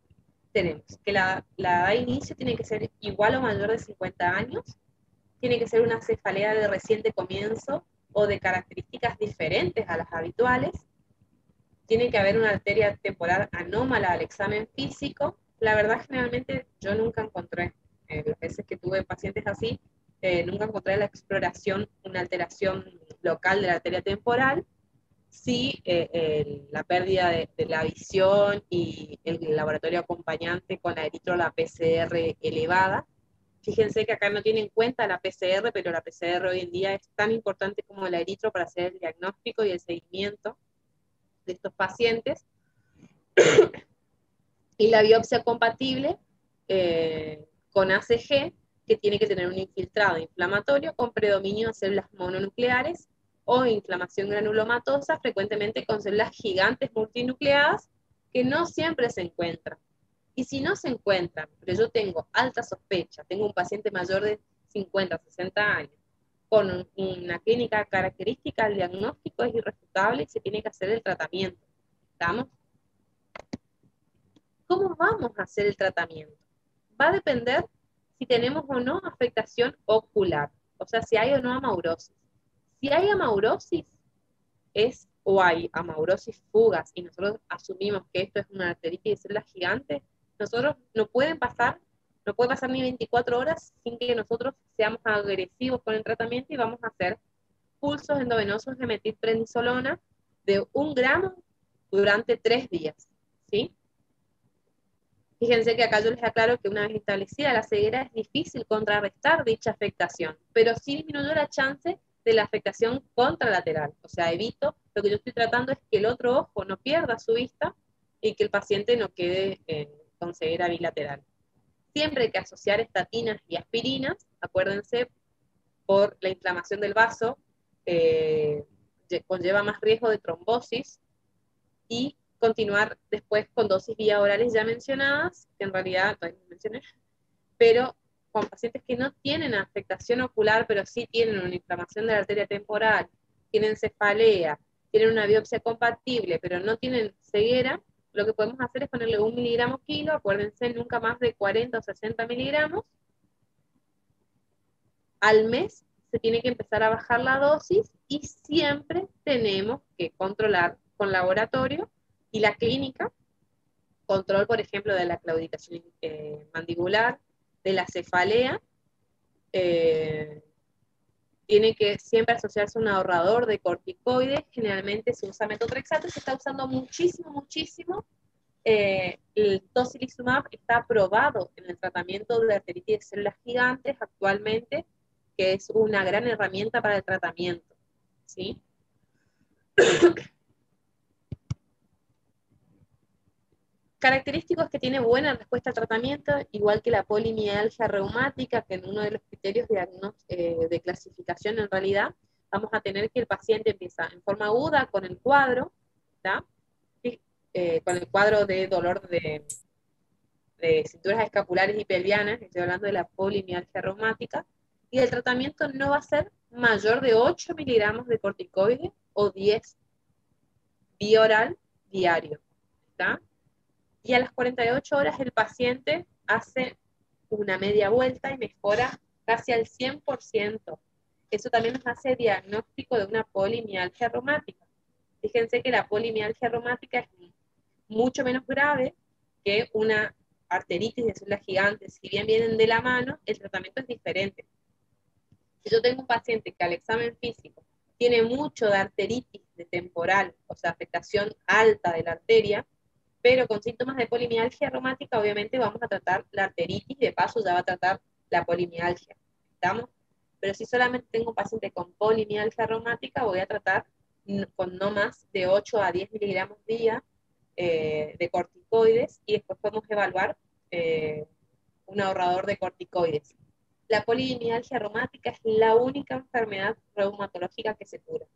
Tenemos que la edad de inicio tiene que ser igual o mayor de 50 años, tiene que ser una cefalea de reciente comienzo o de características diferentes a las habituales, tiene que haber una arteria temporal anómala al examen físico. La verdad, generalmente yo nunca encontré, las veces que tuve pacientes así, nunca encontré en la exploración una alteración local de la arteria temporal. Sí, la pérdida de la visión y el laboratorio acompañante con la eritrola PCR elevada. Fíjense que acá no tienen en cuenta la PCR, pero la PCR hoy en día es tan importante como la eritro para hacer el diagnóstico y el seguimiento de estos pacientes. Y la biopsia compatible con ACG, que tiene que tener un infiltrado inflamatorio con predominio de células mononucleares o inflamación granulomatosa, frecuentemente con células gigantes multinucleadas, que no siempre se encuentran. Y si no se encuentran, pero yo tengo alta sospecha, tengo un paciente mayor de 50, 60 años, con una clínica característica, el diagnóstico es irrefutable y se tiene que hacer el tratamiento. ¿Estamos? ¿Cómo vamos a hacer el tratamiento? Va a depender si tenemos o no afectación ocular, o sea, si hay o no amaurosis. Si hay amaurosis, o hay amaurosis fugas, y nosotros asumimos que esto es una arteritis de células gigantes, nosotros no puede pasar ni 24 horas sin que nosotros seamos agresivos con el tratamiento y vamos a hacer pulsos endovenosos de metilprednisolona de 1 gramo durante 3 días, ¿sí? Fíjense que acá yo les aclaro que una vez establecida la ceguera es difícil contrarrestar dicha afectación, pero sí disminuyó la chance de la afectación contralateral. O sea, evito, lo que yo estoy tratando es que el otro ojo no pierda su vista y que el paciente no quede con ceguera bilateral. Siempre hay que asociar estatinas y aspirinas, acuérdense, por la inflamación del vaso, conlleva más riesgo de trombosis, y continuar después con dosis vía orales ya mencionadas, que en realidad todavía no mencioné, pero con pacientes que no tienen afectación ocular, pero sí tienen una inflamación de la arteria temporal, tienen cefalea, tienen una biopsia compatible, pero no tienen ceguera, lo que podemos hacer es ponerle 1 miligramo kilo, acuérdense, nunca más de 40 o 60 miligramos. Al mes se tiene que empezar a bajar la dosis y siempre tenemos que controlar con laboratorio y la clínica, control, por ejemplo, de la claudicación mandibular, de la cefalea, tiene que siempre asociarse a un ahorrador de corticoides, generalmente se usa metotrexato, se está usando muchísimo. El tocilizumab está aprobado en el tratamiento de arteritis de células gigantes actualmente, que es una gran herramienta para el tratamiento, ¿sí? Característicos que tiene buena respuesta al tratamiento, igual que la polimialgia reumática, que en uno de los criterios de clasificación en realidad, vamos a tener que el paciente empieza en forma aguda con el cuadro, ¿tá? Con el cuadro de dolor de cinturas escapulares y pelvianas, estoy hablando de la polimialgia reumática, y el tratamiento no va a ser mayor de 8 miligramos de corticoide o 10 vía oral diario, ¿tá? Y a las 48 horas el paciente hace una media vuelta y mejora casi al 100%. Eso también nos hace diagnóstico de una polimialgia reumática. Fíjense que la polimialgia reumática es mucho menos grave que una arteritis de células gigantes. Si bien vienen de la mano, el tratamiento es diferente. Si yo tengo un paciente que al examen físico tiene mucho de arteritis de temporal, o sea, afectación alta de la arteria, pero con síntomas de polimialgia reumática, obviamente vamos a tratar la arteritis, de paso ya va a tratar la polimialgia, ¿estamos? Pero si solamente tengo un paciente con polimialgia reumática, voy a tratar con no más de 8 a 10 miligramos día de corticoides, y después podemos evaluar un ahorrador de corticoides. La polimialgia reumática es la única enfermedad reumatológica que se cura,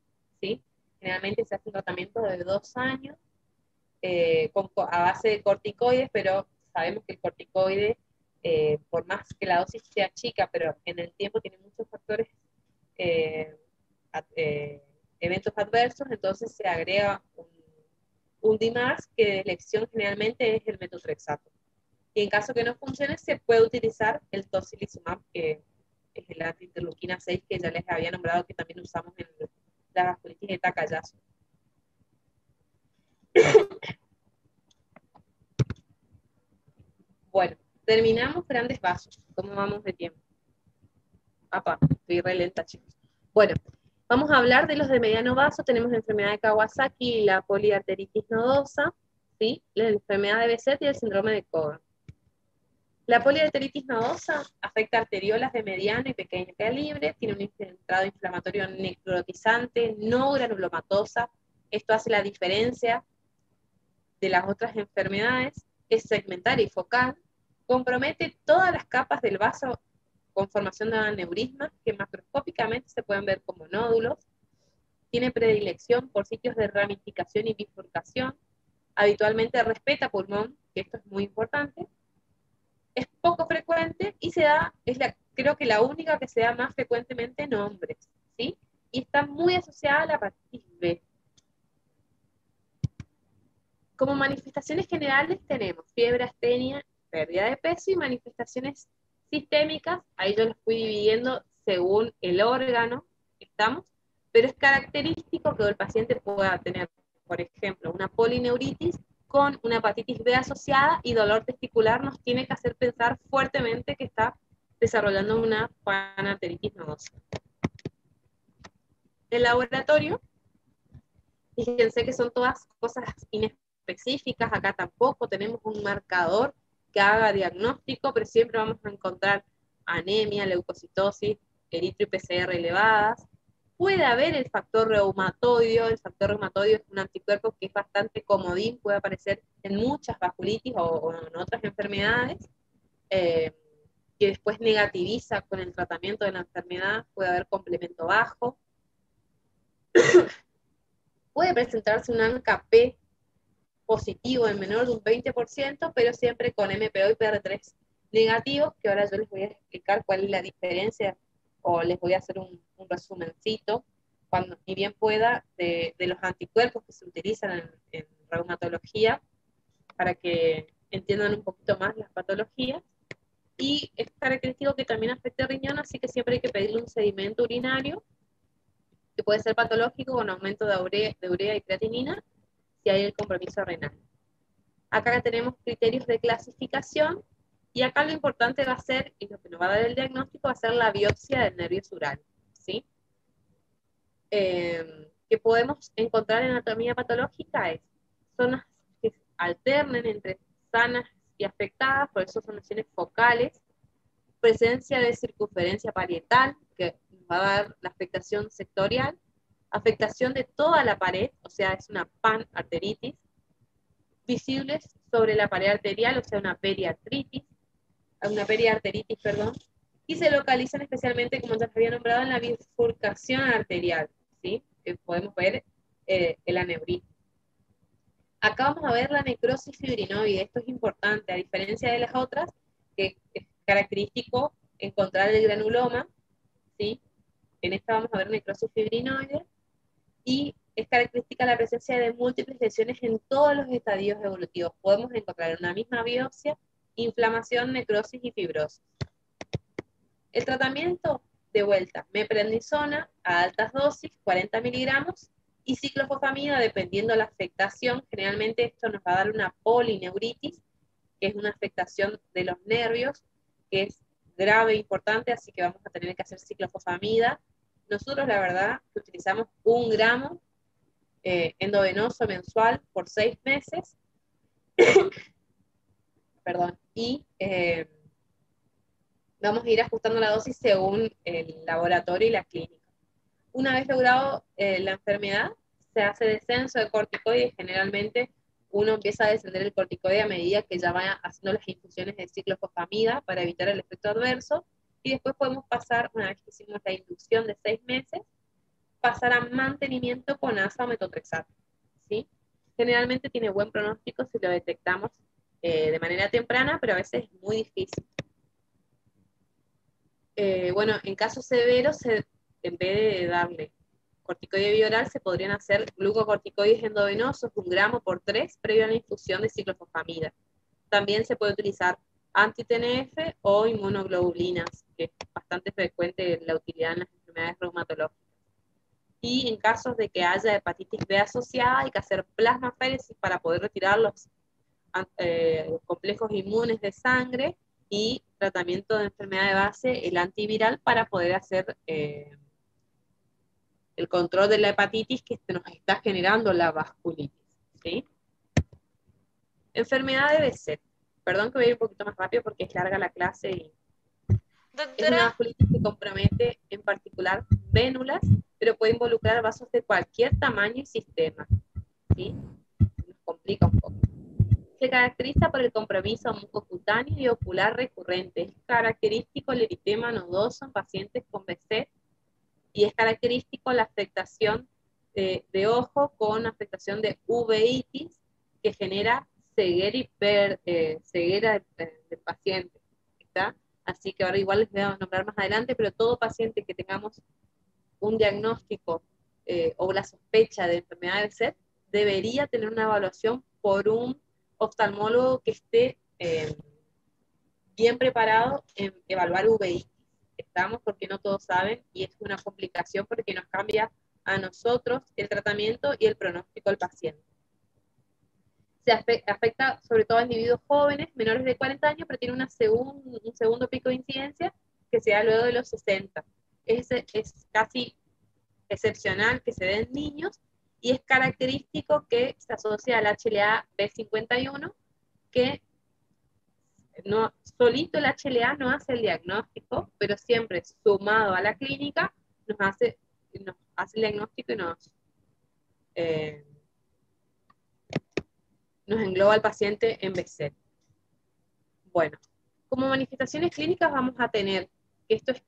¿sí? Generalmente se hace un tratamiento de 2 años a base de corticoides, pero sabemos que el corticoide, por más que la dosis sea chica, pero en el tiempo tiene muchos factores, eh, eventos adversos, entonces se agrega un DMARS, que de elección generalmente es el metotrexato. Y en caso que no funcione, se puede utilizar el tocilizumab, que es el antiinterleuquina 6, que ya les había nombrado, que también usamos en la vasculitis de Takayasu. Bueno, terminamos grandes vasos. ¿Cómo vamos de tiempo? Apa, estoy re lenta, chicos. Bueno, vamos a hablar de los de mediano vaso. Tenemos la enfermedad de Kawasaki y la poliarteritis nodosa, ¿sí? La enfermedad de Behçet y el síndrome de Cohen. La poliarteritis nodosa afecta arteriolas de mediano y pequeño calibre, tiene un infiltrado inflamatorio necrotizante, no granulomatosa. Esto hace la diferencia de las otras enfermedades, es segmentaria y focal, compromete todas las capas del vaso con formación de aneurismas que macroscópicamente se pueden ver como nódulos, tiene predilección por sitios de ramificación y bifurcación, habitualmente respeta pulmón, que esto es muy importante, es poco frecuente y se da, creo que la única que se da más frecuentemente en hombres, ¿sí? Y está muy asociada a la hepatitis B. Como manifestaciones generales tenemos fiebre, astenia, pérdida de peso y manifestaciones sistémicas. Ahí yo las fui dividiendo según el órgano que estamos, pero es característico que el paciente pueda tener, por ejemplo, una polineuritis con una hepatitis B asociada, y dolor testicular nos tiene que hacer pensar fuertemente que está desarrollando una panarteritis nodosa. El laboratorio, fíjense que son todas cosas inespecíficas. Acá tampoco tenemos un marcador que haga diagnóstico, pero siempre vamos a encontrar anemia, leucocitosis, eritro y PCR elevadas. Puede haber el factor reumatoideo. El factor reumatoideo es un anticuerpo que es bastante comodín, puede aparecer en muchas vasculitis o en otras enfermedades, que después negativiza con el tratamiento de la enfermedad. Puede haber complemento bajo. Puede presentarse un ANCA-P positivo en menor de un 20%, pero siempre con MPO y PR3 negativos, que ahora yo les voy a explicar cuál es la diferencia, o les voy a hacer un resumencito, cuando ni bien pueda, de los anticuerpos que se utilizan en reumatología, para que entiendan un poquito más las patologías. Y es característico que también afecte el riñón, así que siempre hay que pedirle un sedimento urinario, que puede ser patológico con aumento de urea y creatinina, si hay el compromiso renal. Acá tenemos criterios de clasificación, y acá lo importante va a ser, y lo que nos va a dar el diagnóstico, va a ser la biopsia del nervio sural, ¿sí? Que podemos encontrar en anatomía patológica es zonas que alternen entre sanas y afectadas, por eso son lesiones focales, presencia de circunferencia parietal, que nos va a dar la afectación sectorial, afectación de toda la pared, o sea, es una panarteritis, visibles sobre la pared arterial, o sea, una periarteritis, perdón, y se localizan especialmente, como ya les había nombrado, en la bifurcación arterial, ¿sí? Que podemos ver el aneurisma. Acá vamos a ver la necrosis fibrinoide. Esto es importante, a diferencia de las otras, que es característico encontrar el granuloma, ¿sí? En esta vamos a ver necrosis fibrinoide, y es característica la presencia de múltiples lesiones en todos los estadios evolutivos. Podemos encontrar en una misma biopsia inflamación, necrosis y fibrosis. El tratamiento, de vuelta, meprednisona a altas dosis, 40 miligramos, Y ciclofosfamida, dependiendo de la afectación, generalmente esto nos va a dar una polineuritis, que es una afectación de los nervios, que es grave e importante, así que vamos a tener que hacer ciclofosfamida. Nosotros, la verdad, que utilizamos 1 gramo endovenoso mensual por 6 meses, perdón, y vamos a ir ajustando la dosis según el laboratorio y la clínica. Una vez logrado la enfermedad, se hace descenso de corticoides. Generalmente uno empieza a descender el corticoide a medida que ya va haciendo las infusiones de ciclofosfamida para evitar el efecto adverso, y después podemos pasar, una vez que hicimos la inducción de 6 meses, pasar a mantenimiento con asa o metotrexato, ¿sí? Generalmente tiene buen pronóstico si lo detectamos de manera temprana, pero a veces es muy difícil. Bueno, en casos severos, en vez de darle corticoide bioral, se podrían hacer glucocorticoides endovenosos, 1 gramo por 3, previo a la infusión de ciclofosfamida. También se puede utilizar anti-TNF o inmunoglobulinas, que es bastante frecuente la utilidad en las enfermedades reumatológicas. Y en casos de que haya hepatitis B asociada, hay que hacer plasmaféresis para poder retirar los complejos inmunes de sangre, y tratamiento de enfermedad de base, el antiviral, para poder hacer el control de la hepatitis que nos está generando la vasculitis, ¿sí? Enfermedad de Behçet. Perdón que voy a ir un poquito más rápido porque es larga la clase y es una vasculitis que compromete en particular vénulas, pero puede involucrar vasos de cualquier tamaño y sistema, ¿sí? Nos complica un poco. Se caracteriza por el compromiso mucocutáneo y ocular recurrente. Es característico el eritema nodoso en pacientes con Behçet, y es característico la afectación de ojo con afectación de uveitis, que genera ceguera del paciente, ¿está? Así que ahora igual les voy a nombrar más adelante, pero todo paciente que tengamos un diagnóstico o la sospecha de enfermedad de Behçet debería tener una evaluación por un oftalmólogo que esté bien preparado en evaluar uveitis. Estamos, porque no todos saben, y es una complicación porque nos cambia a nosotros el tratamiento y el pronóstico del paciente. Se afecta sobre todo a individuos jóvenes, menores de 40 años, pero tiene un segundo pico de incidencia que se da luego de los 60. Es casi excepcional que se dé en niños, y es característico que se asocia al HLA B51, que no, solito el HLA no hace el diagnóstico, pero siempre sumado a la clínica nos hace el diagnóstico y eh, nos engloba al paciente en Behçet. Bueno, como manifestaciones clínicas vamos a tener, que esto es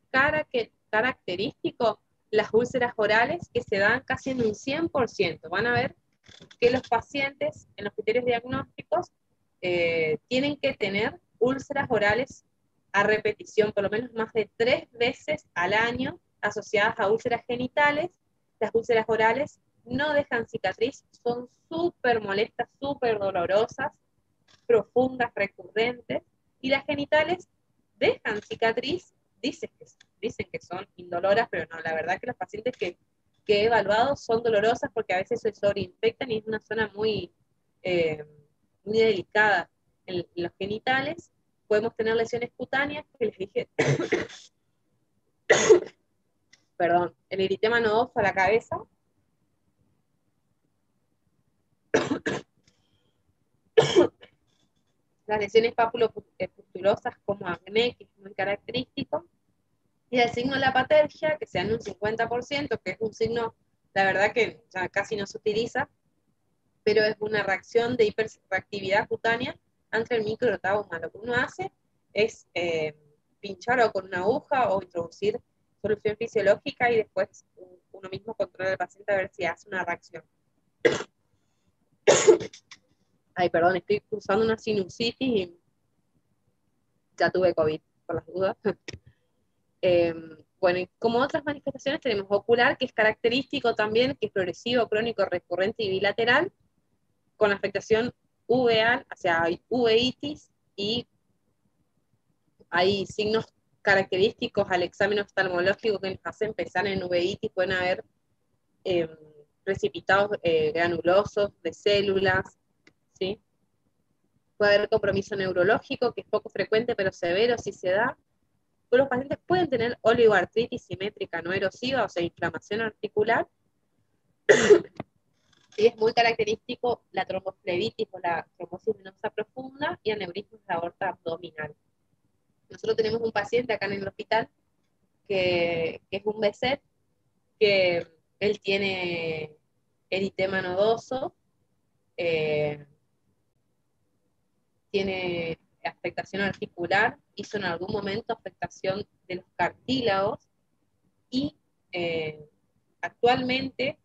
característico, las úlceras orales, que se dan casi en un 100%. Van a ver que los pacientes en los criterios diagnósticos tienen que tener úlceras orales a repetición, por lo menos más de 3 veces al año, asociadas a úlceras genitales. Las úlceras orales no dejan cicatriz, son súper molestas, súper dolorosas, profundas, recurrentes, y las genitales dejan cicatriz, dicen que son indoloras, pero no, la verdad que los pacientes que he evaluado son dolorosas porque a veces se sobreinfectan y es una zona muy delicada en los genitales. Podemos tener lesiones cutáneas, que les dije, perdón, el eritema nodoso a la cabeza, las lesiones papulopustulosas como acné, que es muy característico, y el signo de la patergia, que se da en un 50%, que es un signo, la verdad que ya casi no se utiliza, pero es una reacción de hiperreactividad cutánea ante el microtrauma. Lo que uno hace es pinchar o con una aguja o introducir solución fisiológica, y después uno mismo controla al paciente a ver si hace una reacción. Ay, perdón, estoy usando una sinusitis y ya tuve COVID, por las dudas. Bueno, y como otras manifestaciones tenemos ocular, que es característico también, que es progresivo, crónico, recurrente y bilateral, con afectación uveal, o sea, hay uveitis, y hay signos característicos al examen oftalmológico que nos hacen pensar en uveitis. Pueden haber precipitados granulosos de células, ¿sí? Puede haber compromiso neurológico, que es poco frecuente pero severo si se da. Pero los pacientes pueden tener oligoartritis simétrica no erosiva, o sea, inflamación articular, y es muy característico la tromboflebitis o la trombosis venosa profunda y aneurismas de la aorta abdominal. Nosotros tenemos un paciente acá en el hospital que es un BZ, que él tiene eritema nodoso, tiene afectación articular, hizo en algún momento afectación de los cartílagos y actualmente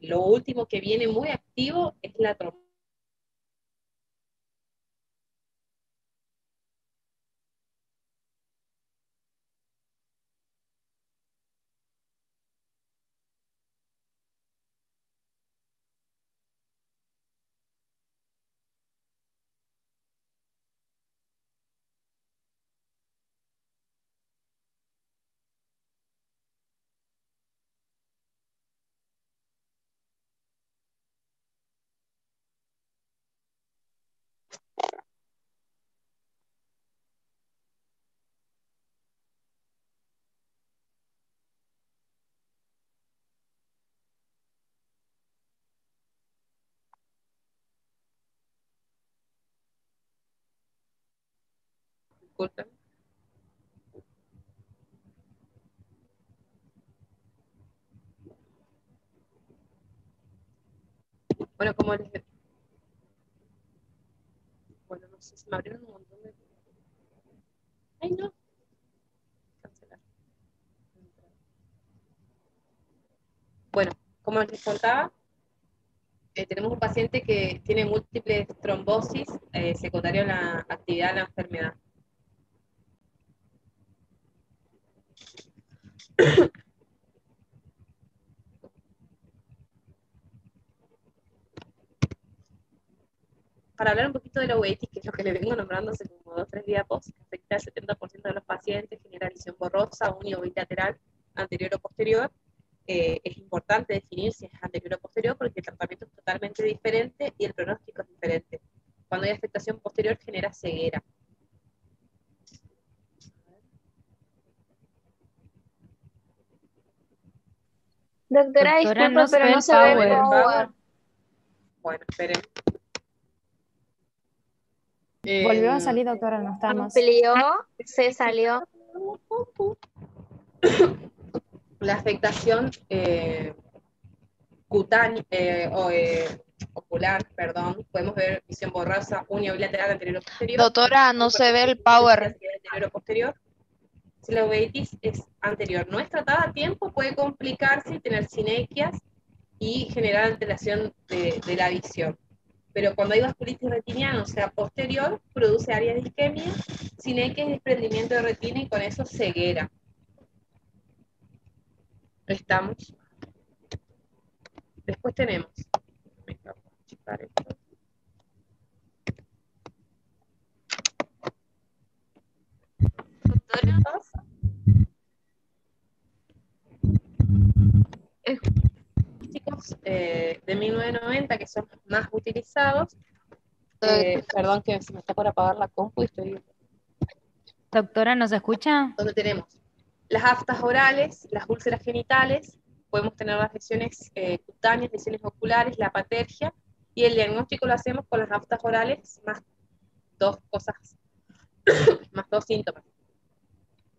lo último que viene muy activo es la trombosis. Disculpen. Bueno, como les... Bueno, no sé, se me abrieron un montón de... Ay, no. Cancelar. Bueno, como les contaba, tenemos un paciente que tiene múltiples trombosis secundaria a la actividad de la enfermedad. Para hablar un poquito de la uveitis, que es lo que le vengo nombrando hace como 2 o 3 diapos, que afecta al 70% de los pacientes, genera visión borrosa, uni o bilateral, anterior o posterior. Es importante definir si es anterior o posterior porque el tratamiento es totalmente diferente y el pronóstico es diferente. Cuando hay afectación posterior genera ceguera. Doctora, Doctora, disculpe, no se pero ve no el se ve el power. power. Bueno, esperen. Volvió a salir, doctora, no está más. Amplió, se salió. La afectación cutánea ocular, perdón, podemos ver visión borrosa, uni o bilateral anterior o posterior. Doctora, no se ve el power. Anterior o posterior. Si la uveitis es anterior, no es tratada a tiempo, puede complicarse y tener sinequias y generar alteración de la visión. Pero cuando hay vasculitis retiniana, o sea, posterior, produce área de isquemia, sinequias y desprendimiento de retina y con eso ceguera. Estamos. Después tenemos. Doctora, De 1990 que son más utilizados. Perdón que se me está por apagar la compu y estoy... Doctora, ¿nos escucha? Donde tenemos las aftas orales, las úlceras genitales, podemos tener las lesiones cutáneas, lesiones oculares, la patergia, y el diagnóstico lo hacemos con las aftas orales más 2 cosas, más 2 síntomas.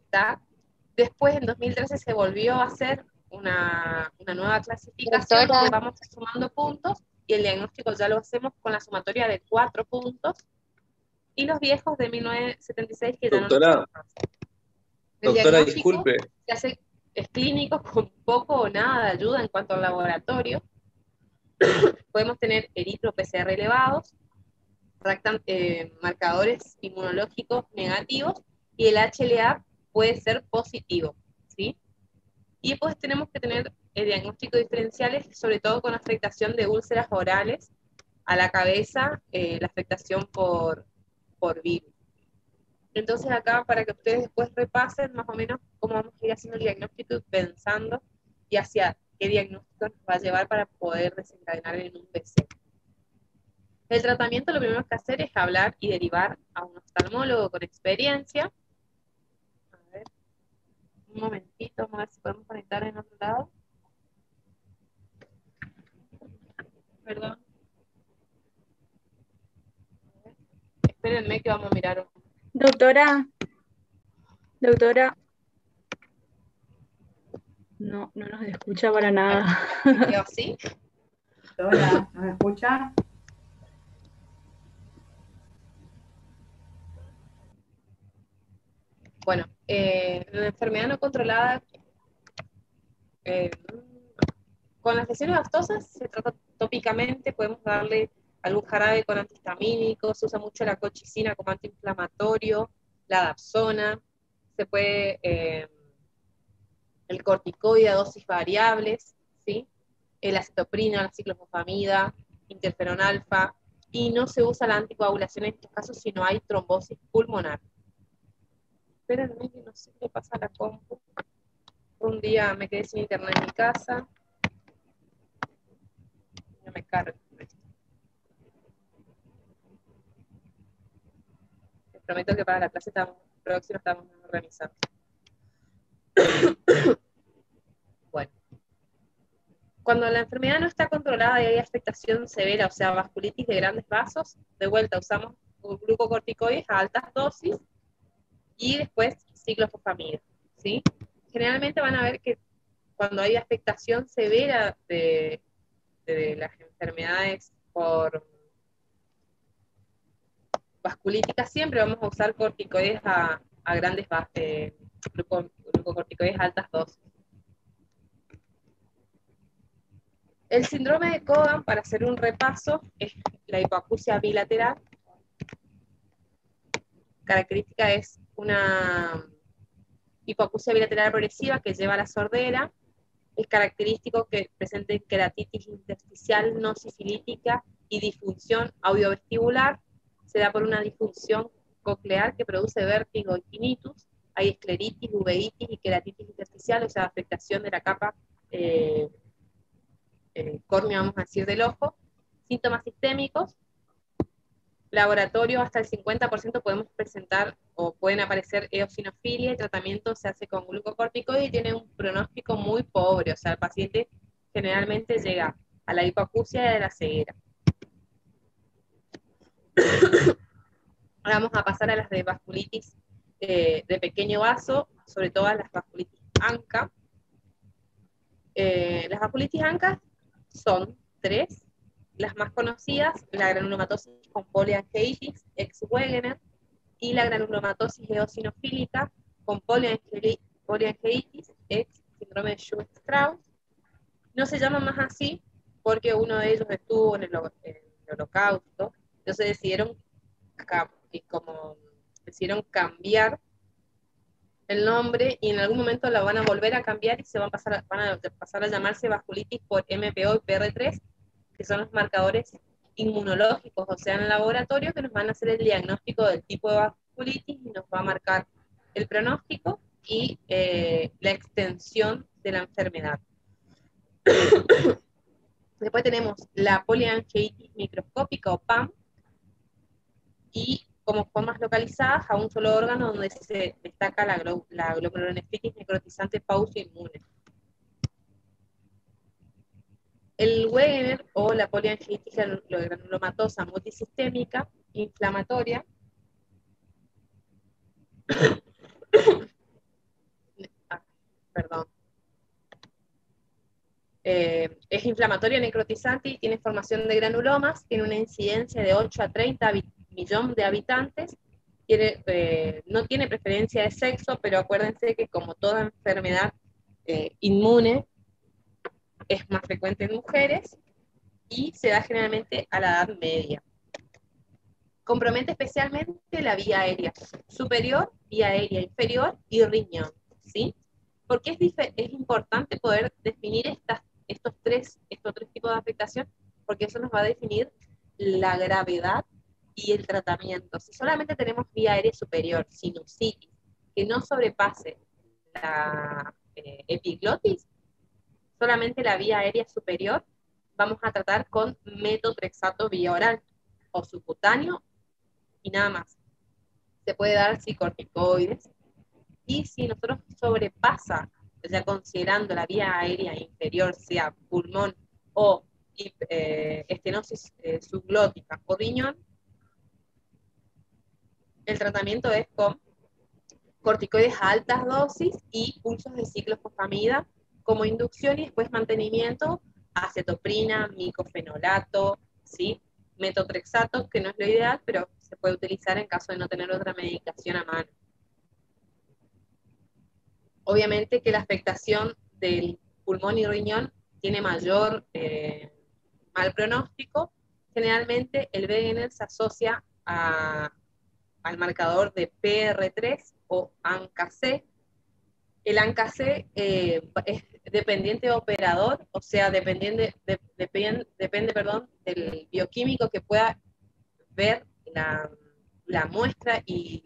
¿Está? Después, en 2013, se volvió a hacer una nueva clasificación doctora, donde vamos sumando puntos y el diagnóstico ya lo hacemos con la sumatoria de 4 puntos y los viejos de 1976 que ya Doctora, no nos el doctora, diagnóstico disculpe. se hace, es clínico con poco o nada de ayuda en cuanto al laboratorio. Podemos tener eritro-PCR elevados, marcadores inmunológicos negativos y el HLA puede ser positivo, ¿sí? Y después tenemos que tener diagnósticos diferenciales, sobre todo con afectación de úlceras orales a la cabeza, la afectación por virus. Entonces acá, para que ustedes después repasen más o menos cómo vamos a ir haciendo el diagnóstico y pensando, y hacia qué diagnóstico nos va a llevar para poder desencadenar en un BC. El tratamiento lo primero que hacer es hablar y derivar a un oftalmólogo con experiencia. A ver, un momentito, vamos a ver si podemos conectar en otro lado. Perdón. Espérenme que vamos a mirar. Doctora, no nos escucha para nada. ¿Quedó así? Hola, ¿nos escucha? Bueno, la enfermedad no controlada con las lesiones aftosas se trata tópicamente, podemos darle algún jarabe con antihistamínicos, se usa mucho la colchicina como antiinflamatorio, la dapsona, se puede el corticoide a dosis variables, ¿sí? El acetoprina, la ciclofosfamida, interferón alfa, y no se usa la anticoagulación en estos casos si no hay trombosis pulmonar. Espérenme que no sé qué pasa a la compu. Un día me quedé sin internet en mi casa. No me cargo. Les prometo que para la clase próxima estamos más organizados. Bueno. Cuando la enfermedad no está controlada y hay afectación severa, o sea, vasculitis de grandes vasos, de vuelta usamos glucocorticoides a altas dosis y después ciclofosfamida, ¿sí? Generalmente van a ver que cuando hay afectación severa de las enfermedades por vasculíticas, siempre vamos a usar corticoides a grandes glucocorticoides a altas dosis. El síndrome de Cogan, para hacer un repaso, es la hipoacusia bilateral. Característica es una hipoacusia bilateral progresiva que lleva a la sordera. Es característico que presente queratitis intersticial no sifilítica y disfunción audiovestibular. Se da por una disfunción coclear que produce vértigo y tinnitus. Hay escleritis, uveitis y queratitis intersticial, o sea, afectación de la capa córnea, vamos a decir, del ojo. Síntomas sistémicos. Laboratorio, hasta el 50% podemos presentar o pueden aparecer eosinofilia. El tratamiento se hace con glucocorticoide y tiene un pronóstico muy pobre, o sea, el paciente generalmente llega a la hipoacusia y a la ceguera. Vamos a pasar a las de vasculitis de pequeño vaso, sobre todo a las vasculitis ANCA. Las vasculitis ANCA son 3. Las más conocidas, la granulomatosis con poliangeitis, ex Wegener, y la granulomatosis eosinofílica con poliangeitis, ex síndrome de Schubert-Strauss. No se llaman más así porque uno de ellos estuvo en el Holocausto, entonces decidieron cambiar el nombre y en algún momento la van a volver a cambiar y van a pasar a llamarse vasculitis por MPO y PR3, que son los marcadores inmunológicos, o sea, en el laboratorio, que nos van a hacer el diagnóstico del tipo de vasculitis y nos va a marcar el pronóstico y la extensión de la enfermedad. Después tenemos la poliangeitis microscópica o PAM, y como formas localizadas a un solo órgano donde se destaca la glomerulonefritis necrotizante pauso-inmune. El Wegener o la poliangeitis granulomatosa multisistémica inflamatoria es inflamatoria necrotizante y tiene formación de granulomas, tiene una incidencia de 8 a 30 millones de habitantes, no tiene preferencia de sexo, pero acuérdense que como toda enfermedad inmune, es más frecuente en mujeres y se da generalmente a la edad media. Compromete especialmente la vía aérea superior, vía aérea inferior y riñón, ¿sí? Porque es importante poder definir estos tres tipos de afectación, porque eso nos va a definir la gravedad y el tratamiento. Si solamente tenemos vía aérea superior, sinusitis, que no sobrepase la epiglotis, solamente la vía aérea superior, vamos a tratar con metotrexato vía oral o subcutáneo y nada más. Se puede dar corticoides, y si nosotros sobrepasa, ya considerando la vía aérea inferior, sea pulmón o estenosis subglótica o riñón, el tratamiento es con corticoides a altas dosis y pulsos de ciclofosfamida como inducción y después mantenimiento, acetoprina, micofenolato, ¿sí? Metotrexato, que no es lo ideal, pero se puede utilizar en caso de no tener otra medicación a mano. Obviamente que la afectación del pulmón y riñón tiene mayor mal pronóstico. Generalmente el Wegener se asocia al marcador de PR3 o ANCA-C. El ANCA-C es dependiente de operador, o sea, depende del bioquímico que pueda ver la muestra y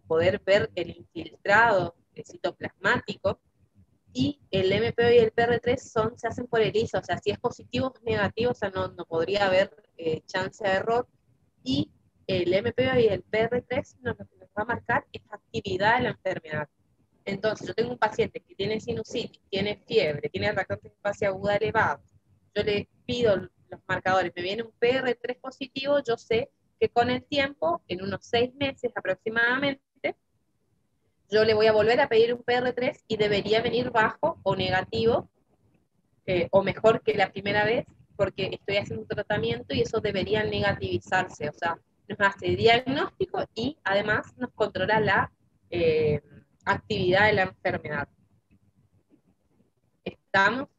poder ver el infiltrado citoplasmático. Y el MPO y el PR3 se hacen por ELISA, o sea, si es positivo o negativo, o sea, no podría haber chance de error. Y el MPO y el PR3 lo que nos va a marcar es actividad de la enfermedad. Entonces, yo tengo un paciente que tiene sinusitis, tiene fiebre, tiene reacción de espacio aguda elevado, yo le pido los marcadores, me viene un PR3 positivo, yo sé que con el tiempo, en unos 6 meses aproximadamente, yo le voy a volver a pedir un PR3 y debería venir bajo o negativo, o mejor que la primera vez, porque estoy haciendo un tratamiento y eso debería negativizarse, o sea, nos hace diagnóstico y además nos controla la actividad de la enfermedad. ¿Estamos?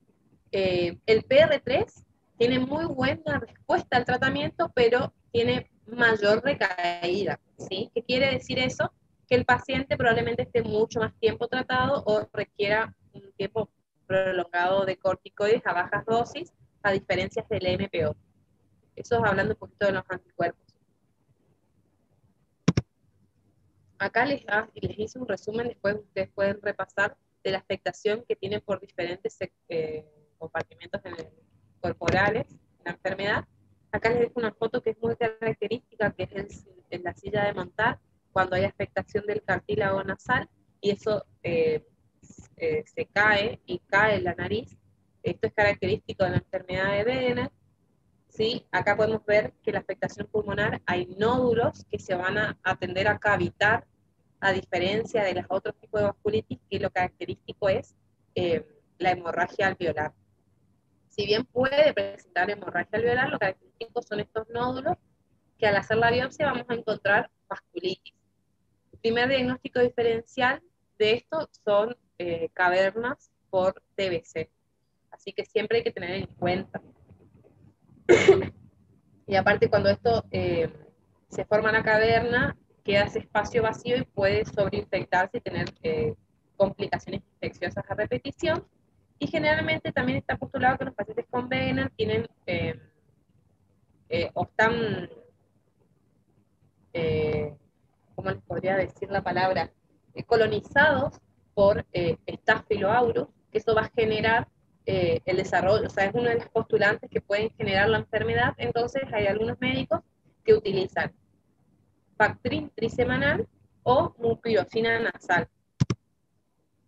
El PR3 tiene muy buena respuesta al tratamiento, pero tiene mayor recaída, ¿sí? ¿Qué quiere decir eso? Que el paciente probablemente esté mucho más tiempo tratado o requiera un tiempo prolongado de corticoides a bajas dosis, a diferencia del MPO. Eso es hablando un poquito de los anticuerpos. Acá les hice un resumen, después ustedes pueden repasar de la afectación que tiene por diferentes compartimentos corporales la enfermedad. Acá les dejo una foto que es muy característica, que es en la silla de montar, cuando hay afectación del cartílago nasal, y eso se cae y cae en la nariz. Esto es característico de la enfermedad de Wegener. ¿Sí? Acá podemos ver que la afectación pulmonar hay nódulos que se van a tender a cavitar, a diferencia de los otros tipos de vasculitis, que lo característico es la hemorragia alveolar. Si bien puede presentar hemorragia alveolar, lo característico son estos nódulos que al hacer la biopsia vamos a encontrar vasculitis. El primer diagnóstico diferencial de esto son cavernas por TBC. Así que siempre hay que tener en cuenta. Y aparte cuando esto se forma la caverna, queda ese espacio vacío y puede sobreinfectarse y tener complicaciones infecciosas a repetición. Y generalmente también está postulado que los pacientes con Wegener tienen o están, ¿cómo les podría decir la palabra? Colonizados por Staphylo aureus, que eso va a generar el desarrollo, o sea, es uno de los postulantes que pueden generar la enfermedad. Entonces hay algunos médicos que utilizan Bactrim trisemanal o mucilocina nasal.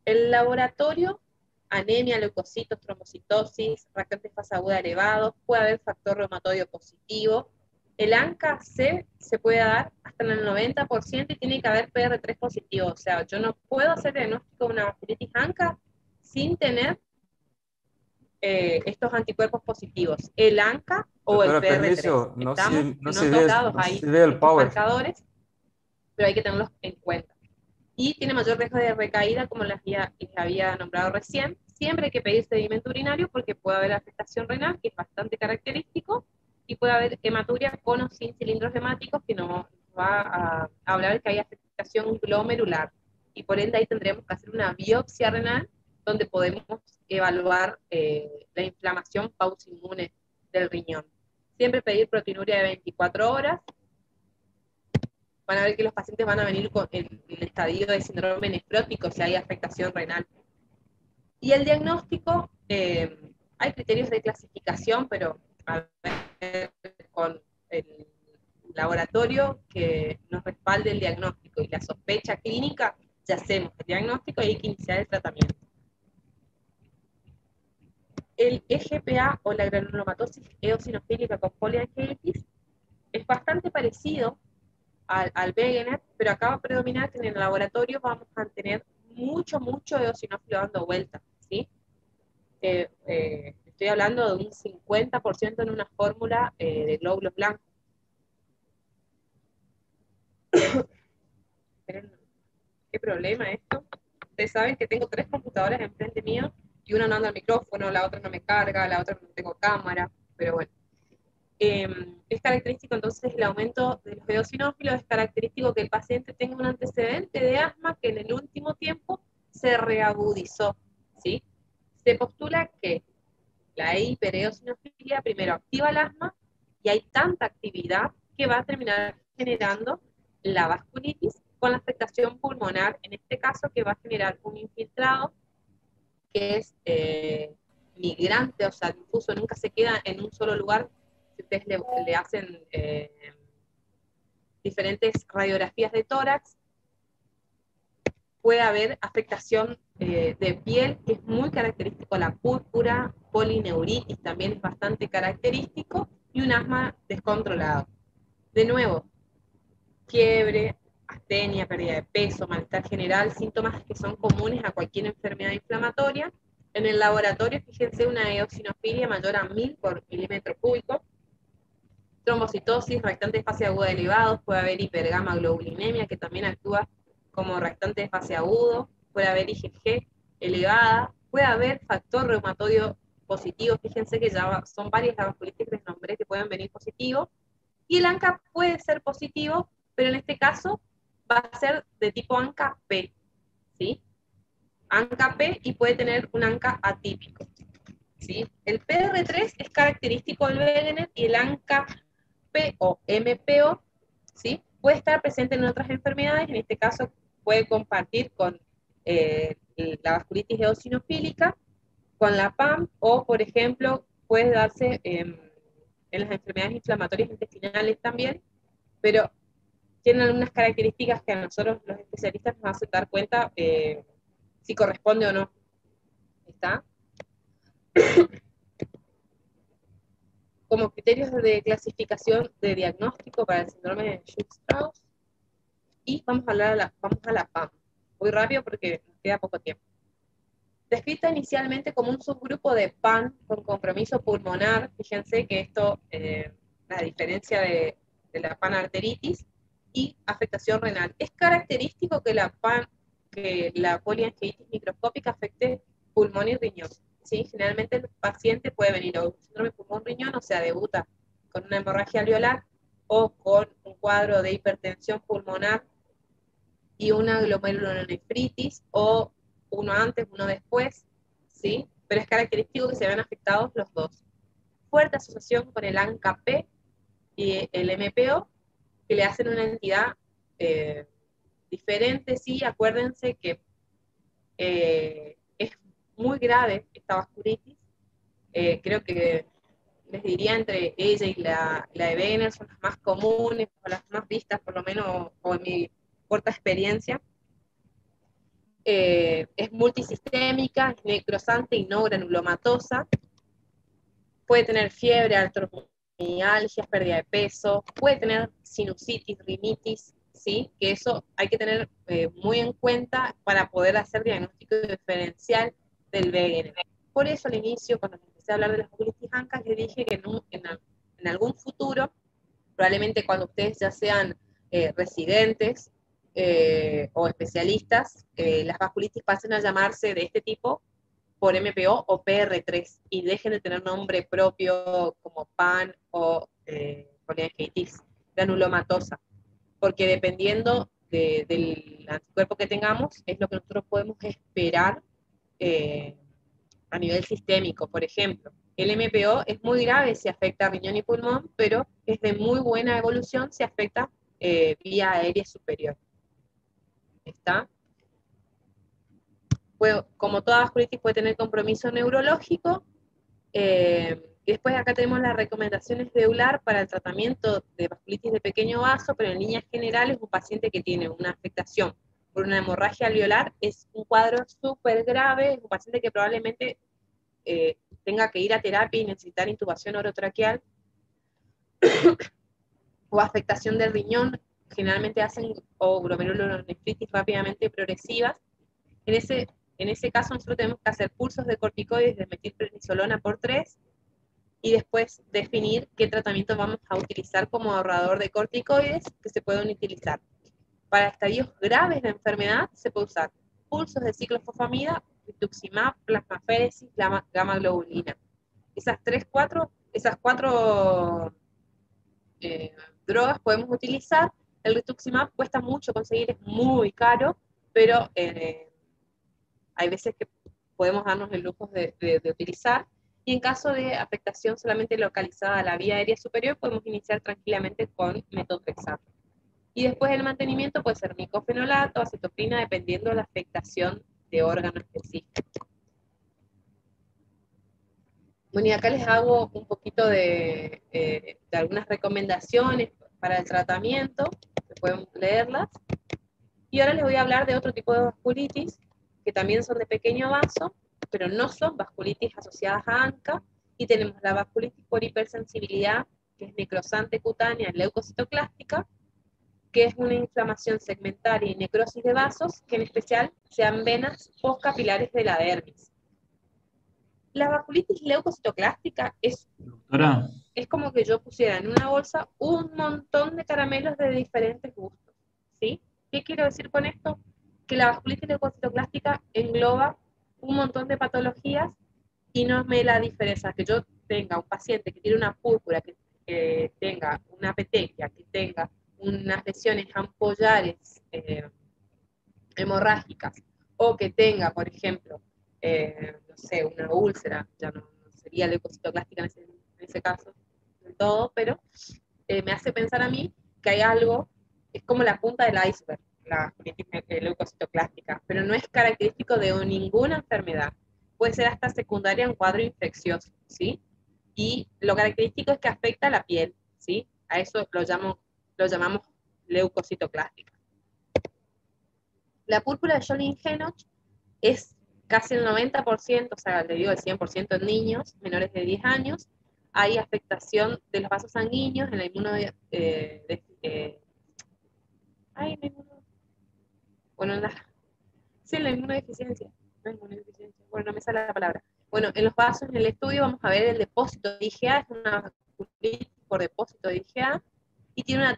El laboratorio, anemia, leucocitos, trombocitosis, reacción de fase aguda elevado, puede haber factor reumatoide positivo. El ANCA-C se puede dar hasta en el 90% y tiene que haber PR3 positivo. O sea, yo no puedo hacer diagnóstico de una vasculitis ANCA sin tener estos anticuerpos positivos, el ANCA o el PR3. Permiso, no se ve el power. marcadores, pero hay que tenerlos en cuenta. Y tiene mayor riesgo de recaída, como les había nombrado recién. Siempre hay que pedir sedimento urinario porque puede haber afectación renal, que es bastante característico, y puede haber hematuria con o sin cilindros hemáticos, que nos va a hablar que hay afectación glomerular. Y por ende ahí tendremos que hacer una biopsia renal, donde podemos evaluar la inflamación pauciinmune del riñón. Siempre pedir proteinuria de 24 horas. Van a ver que los pacientes van a venir con el estadio de síndrome nefrótico si hay afectación renal. Y el diagnóstico, hay criterios de clasificación, pero a ver, con el laboratorio que nos respalde el diagnóstico y la sospecha clínica, ya hacemos el diagnóstico y hay que iniciar el tratamiento. El EGPA o la granulomatosis eosinofílica con poliangiitis es bastante parecido al Wegener, pero acá va a predominar que en el laboratorio vamos a tener mucho eosinófilo dando vueltas, ¿sí? Estoy hablando de un 50% en una fórmula de glóbulos blancos. ¿Qué problema esto? Ustedes saben que tengo 3 computadoras enfrente mío y una no anda al micrófono, la otra no me carga, la otra no tengo cámara, pero bueno. Es característico entonces el aumento de los eosinófilos, es característico que el paciente tenga un antecedente de asma que en el último tiempo se reagudizó, ¿sí? Se postula que la hipereosinofilia primero activa el asma y hay tanta actividad que va a terminar generando la vasculitis con la afectación pulmonar, en este caso que va a generar un infiltrado que es migrante, o sea, difuso, nunca se queda en un solo lugar. Si ustedes le hacen diferentes radiografías de tórax, puede haber afectación de piel, que es muy característico, la púrpura, polineuritis también es bastante característico, y un asma descontrolado. De nuevo, fiebre, astenia, pérdida de peso, malestar general, síntomas que son comunes a cualquier enfermedad inflamatoria. En el laboratorio, fíjense, una eosinofilia mayor a 1000 por milímetro cúbico, trombocitosis, reactante de fase aguda elevados, puede haber hipergamaglobulinemia, que también actúa como reactante de fase agudo, puede haber IgG elevada, puede haber factor reumatoide positivo, fíjense que ya son varias las vasculitis que les nombré que pueden venir positivos, y el ANCA puede ser positivo, pero en este caso va a ser de tipo ANCA-P, ¿sí? ANCA-P y puede tener un ANCA atípico, ¿sí? El PR3 es característico del Wegener y el ANCA-P o MPO, ¿sí? Puede estar presente en otras enfermedades, en este caso puede compartir con la vasculitis eosinofílica, con la PAM, o por ejemplo puede darse en las enfermedades inflamatorias intestinales también, pero tienen algunas características que a nosotros los especialistas nos hacen dar cuenta si corresponde o no. ¿Está? Como criterios de clasificación de diagnóstico para el síndrome de Schuch-Strauss, y vamos a la PAM. Muy rápido porque nos queda poco tiempo. Descrita inicialmente como un subgrupo de PAN con compromiso pulmonar, fíjense que esto, la diferencia de la panarteritis y afectación renal. Es característico que la poliangiitis microscópica afecte pulmón y riñón, ¿sí? Generalmente el paciente puede venir o síndrome pulmón-riñón, o sea, debuta con una hemorragia alveolar o con un cuadro de hipertensión pulmonar y una glomerulonefritis, o uno antes, uno después, ¿sí? Pero es característico que se vean afectados los dos. Fuerte asociación con el ANCA-P y el MPO, que le hacen una entidad diferente, sí, acuérdense que es muy grave esta vasculitis, creo que les diría entre ella y la de Wegener son las más comunes, o las más vistas, por lo menos, o en mi corta experiencia. Es multisistémica, es necrosante y no granulomatosa, puede tener fiebre, artromialgias, pérdida de peso, puede tener sinusitis, rinitis, ¿sí? Que eso hay que tener muy en cuenta para poder hacer diagnóstico diferencial del Wegener. Por eso al inicio, cuando empecé a hablar de las vasculitis ANCA, les dije que en algún futuro, probablemente cuando ustedes ya sean residentes o especialistas, las vasculitis pasen a llamarse de este tipo por MPO o PR3 y dejen de tener nombre propio como PAN o poliangiitis granulomatosa, porque dependiendo del anticuerpo que tengamos es lo que nosotros podemos esperar a nivel sistémico. Por ejemplo, el MPO es muy grave si afecta riñón y pulmón, pero es de muy buena evolución si afecta vía aérea superior. ¿Está? como toda vasculitis puede tener compromiso neurológico. Y después acá tenemos las recomendaciones de EULAR para el tratamiento de vasculitis de pequeño vaso, pero en líneas generales un paciente que tiene una afectación por una hemorragia alveolar es un cuadro súper grave, es un paciente que probablemente tenga que ir a terapia y necesitar intubación orotraqueal, o afectación del riñón, generalmente hacen o glomerulonefritis rápidamente progresivas. En ese caso nosotros tenemos que hacer pulsos de corticoides de metilprednisolona por 3, y después definir qué tratamiento vamos a utilizar como ahorrador de corticoides que se pueden utilizar. Para estadios graves de enfermedad se puede usar pulsos de ciclofosfamida, rituximab, plasmaféresis, gamma globulina. Esas cuatro drogas podemos utilizar. El rituximab cuesta mucho conseguir, es muy caro, pero hay veces que podemos darnos el lujo de utilizar. Y en caso de afectación solamente localizada a la vía aérea superior, podemos iniciar tranquilamente con metotrexato. Y después el mantenimiento puede ser micofenolato, acetoprina, dependiendo de la afectación de órgano específico. Bueno, y acá les hago un poquito de algunas recomendaciones para el tratamiento, que pueden leerlas. Y ahora les voy a hablar de otro tipo de vasculitis, que también son de pequeño vaso, pero no son vasculitis asociadas a ANCA, y tenemos la vasculitis por hipersensibilidad, que es necrosante cutánea leucocitoclástica, que es una inflamación segmentaria y necrosis de vasos, que en especial sean venas postcapilares de la dermis. La vasculitis leucocitoclástica es como que yo pusiera en una bolsa un montón de caramelos de diferentes gustos, ¿sí? ¿Qué quiero decir con esto? Que la vasculitis leucocitoclástica engloba un montón de patologías y no me la diferencia que yo tenga un paciente que tiene una púrpura, que tenga una petequia, que tenga unas lesiones ampollares hemorrágicas, o que tenga, por ejemplo, no sé, una úlcera, ya no sería leucocitoclástica en ese caso del todo, pero me hace pensar a mí que hay algo, es como la punta del iceberg, la vasculitis leucocitoclástica, pero no es característico de ninguna enfermedad. Puede ser hasta secundaria en cuadro infeccioso, ¿sí? Y lo característico es que afecta a la piel, ¿sí? A eso lo llamamos leucocitoclástica. La púrpura de Jolin-Henoch es casi el 90%, o sea, le digo el 100% en niños menores de 10 años. Hay afectación de los vasos sanguíneos en la la inmunodeficiencia. Bueno, no me sale la palabra. Bueno, en los vasos, en el estudio, vamos a ver el depósito de IgA, es una vasculitis por depósito de IgA, y tiene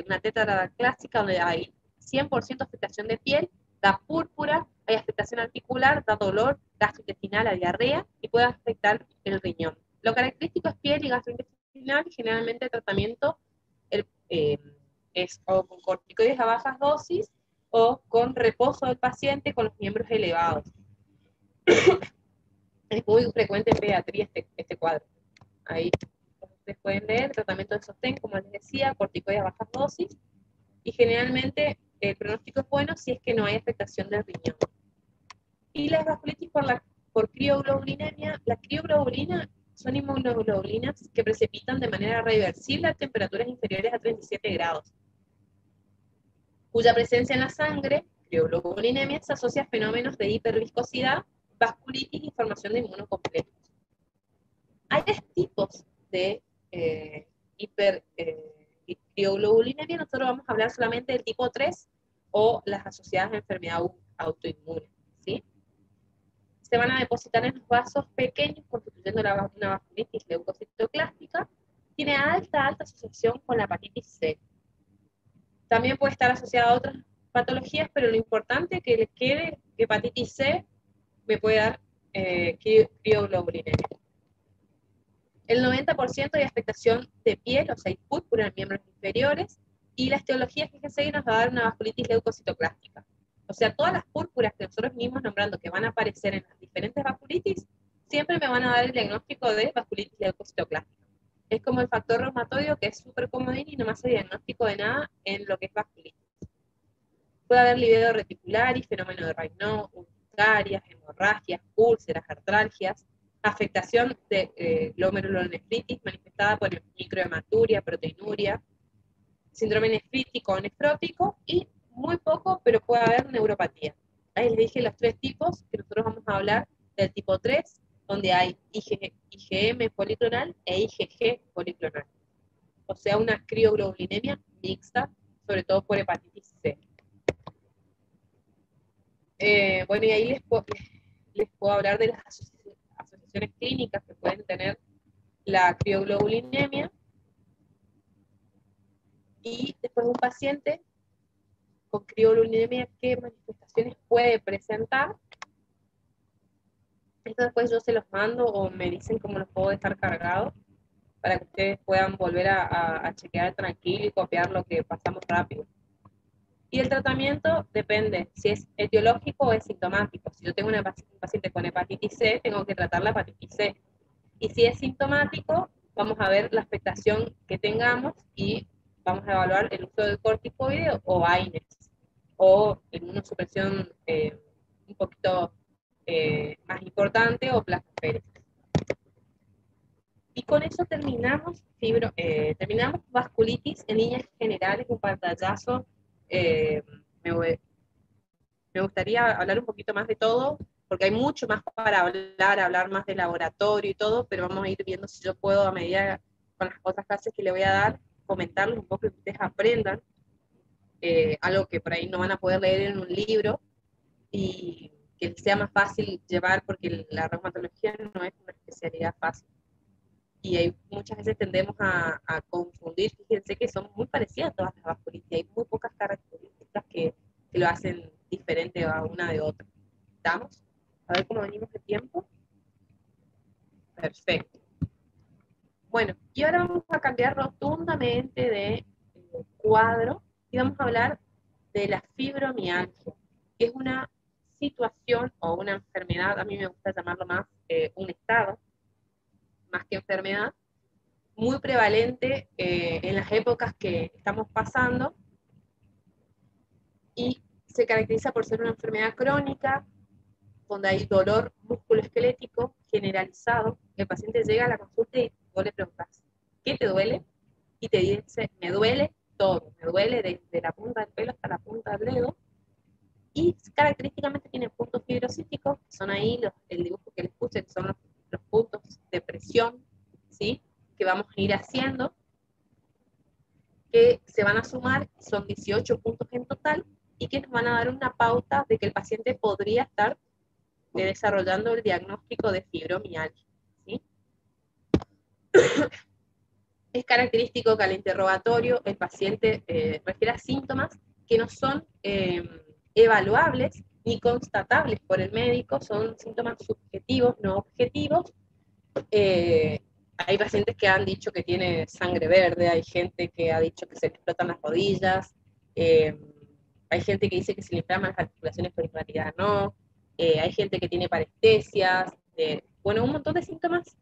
una tétrada clásica donde hay 100% afectación de piel, da púrpura, hay afectación articular, da dolor gastrointestinal, a diarrea, y puede afectar el riñón. Lo característico es piel y gastrointestinal, y generalmente el tratamiento es o con corticoides a bajas dosis, o con reposo del paciente con los miembros elevados. Es muy frecuente en pediatría este cuadro. Ahí ustedes pueden leer, tratamiento de sostén, como les decía, corticoides a bajas dosis, y generalmente el pronóstico es bueno si es que no hay afectación del riñón. Y las vasculitis por crioglobulinemia, la crioglobulina son inmunoglobulinas que precipitan de manera reversible a temperaturas inferiores a 37 grados, cuya presencia en la sangre, crioglobulinemia, se asocia a fenómenos de hiperviscosidad, vasculitis y formación de inmunocomplejos. Hay 3 tipos de crioglobulinemia. Nosotros vamos a hablar solamente del tipo 3 o las asociadas a enfermedad autoinmune, ¿sí? Se van a depositar en los vasos pequeños, constituyendo una vasculitis leucocitoclástica. Tiene alta asociación con la hepatitis C. También puede estar asociada a otras patologías, pero lo importante es que les quede que hepatitis C me puede dar crioglobulinemia. El 90% hay afectación de piel, o sea, hay púrpura en miembros inferiores, y la etiología, fíjense, nos va a dar una vasculitis leucocitoclástica. O sea, todas las púrpuras que nosotros venimos nombrando que van a aparecer en las diferentes vasculitis, siempre me van a dar el diagnóstico de vasculitis leucocitoclástica. Es como el factor reumatoideo, que es súper comodín y no me hace diagnóstico de nada en lo que es vasculitis. Puede haber livedo reticular y fenómeno de Raynaud, urticarias, hemorragias, úlceras, artralgias, afectación de glomerulonefritis manifestada por microhematuria, proteinuria, síndrome nefrítico o nefrótico, y muy poco, pero puede haber neuropatía. Ahí les dije los 3 tipos, que nosotros vamos a hablar del tipo 3, donde hay IgM policlonal e IgG policlonal. O sea, una crioglobulinemia mixta, sobre todo por hepatitis C. Bueno, y ahí les puedo hablar de las asociaciones clínicas que pueden tener la crioglobulinemia, y después un paciente con crioglobulinemia, ¿qué manifestaciones puede presentar? Esto después yo se los mando o me dicen cómo los puedo dejar cargados para que ustedes puedan volver a chequear tranquilo y copiar lo que pasamos rápido. Y el tratamiento depende si es etiológico o es sintomático. Si yo tengo un paciente con hepatitis C, tengo que tratar la hepatitis C. Y si es sintomático, vamos a ver la afectación que tengamos y vamos a evaluar el uso del corticoide o AINES, o inmunosupresión un poquito más importante, o plasmaféresis. Y con eso terminamos vasculitis en líneas generales, un pantallazo. Me gustaría hablar un poquito más de todo, porque hay mucho más para hablar más de laboratorio y todo, pero vamos a ir viendo si yo puedo, a medida con las otras clases que le voy a dar, comentarles un poco y que ustedes aprendan algo que por ahí no van a poder leer en un libro, y que sea más fácil llevar, porque la reumatología no es una especialidad fácil. Y hay, muchas veces tendemos a confundir. Fíjense que son muy parecidas todas las vasculitis, hay muy pocas características que lo hacen diferente a una de otra. ¿Estamos? A ver cómo venimos de tiempo. Perfecto. Bueno, y ahora vamos a cambiar rotundamente de cuadro y vamos a hablar de la fibromialgia, que es una situación o una enfermedad, a mí me gusta llamarlo más un estado, más que enfermedad, muy prevalente en las épocas que estamos pasando, y se caracteriza por ser una enfermedad crónica, donde hay dolor musculoesquelético generalizado. El paciente llega a la consulta y vos le preguntas, ¿qué te duele? Y te dice, me duele todo, me duele desde la punta del pelo hasta la punta del dedo, y característicamente tiene puntos fibrocísticos, que son ahí el dibujo que les puse, que son los puntos de presión, ¿sí?, que vamos a ir haciendo, que se van a sumar, son 18 puntos en total, y que nos van a dar una pauta de que el paciente podría estar desarrollando el diagnóstico de fibromialgia, ¿sí? Es característico que al interrogatorio el paciente refiera síntomas que no son evaluables ni constatables por el médico, son síntomas subjetivos, no objetivos. Hay pacientes que han dicho que tiene sangre verde, hay gente que ha dicho que se le explotan las rodillas, hay gente que dice que se le inflaman las articulaciones, pero en realidad no, hay gente que tiene parestesias, bueno, un montón de síntomas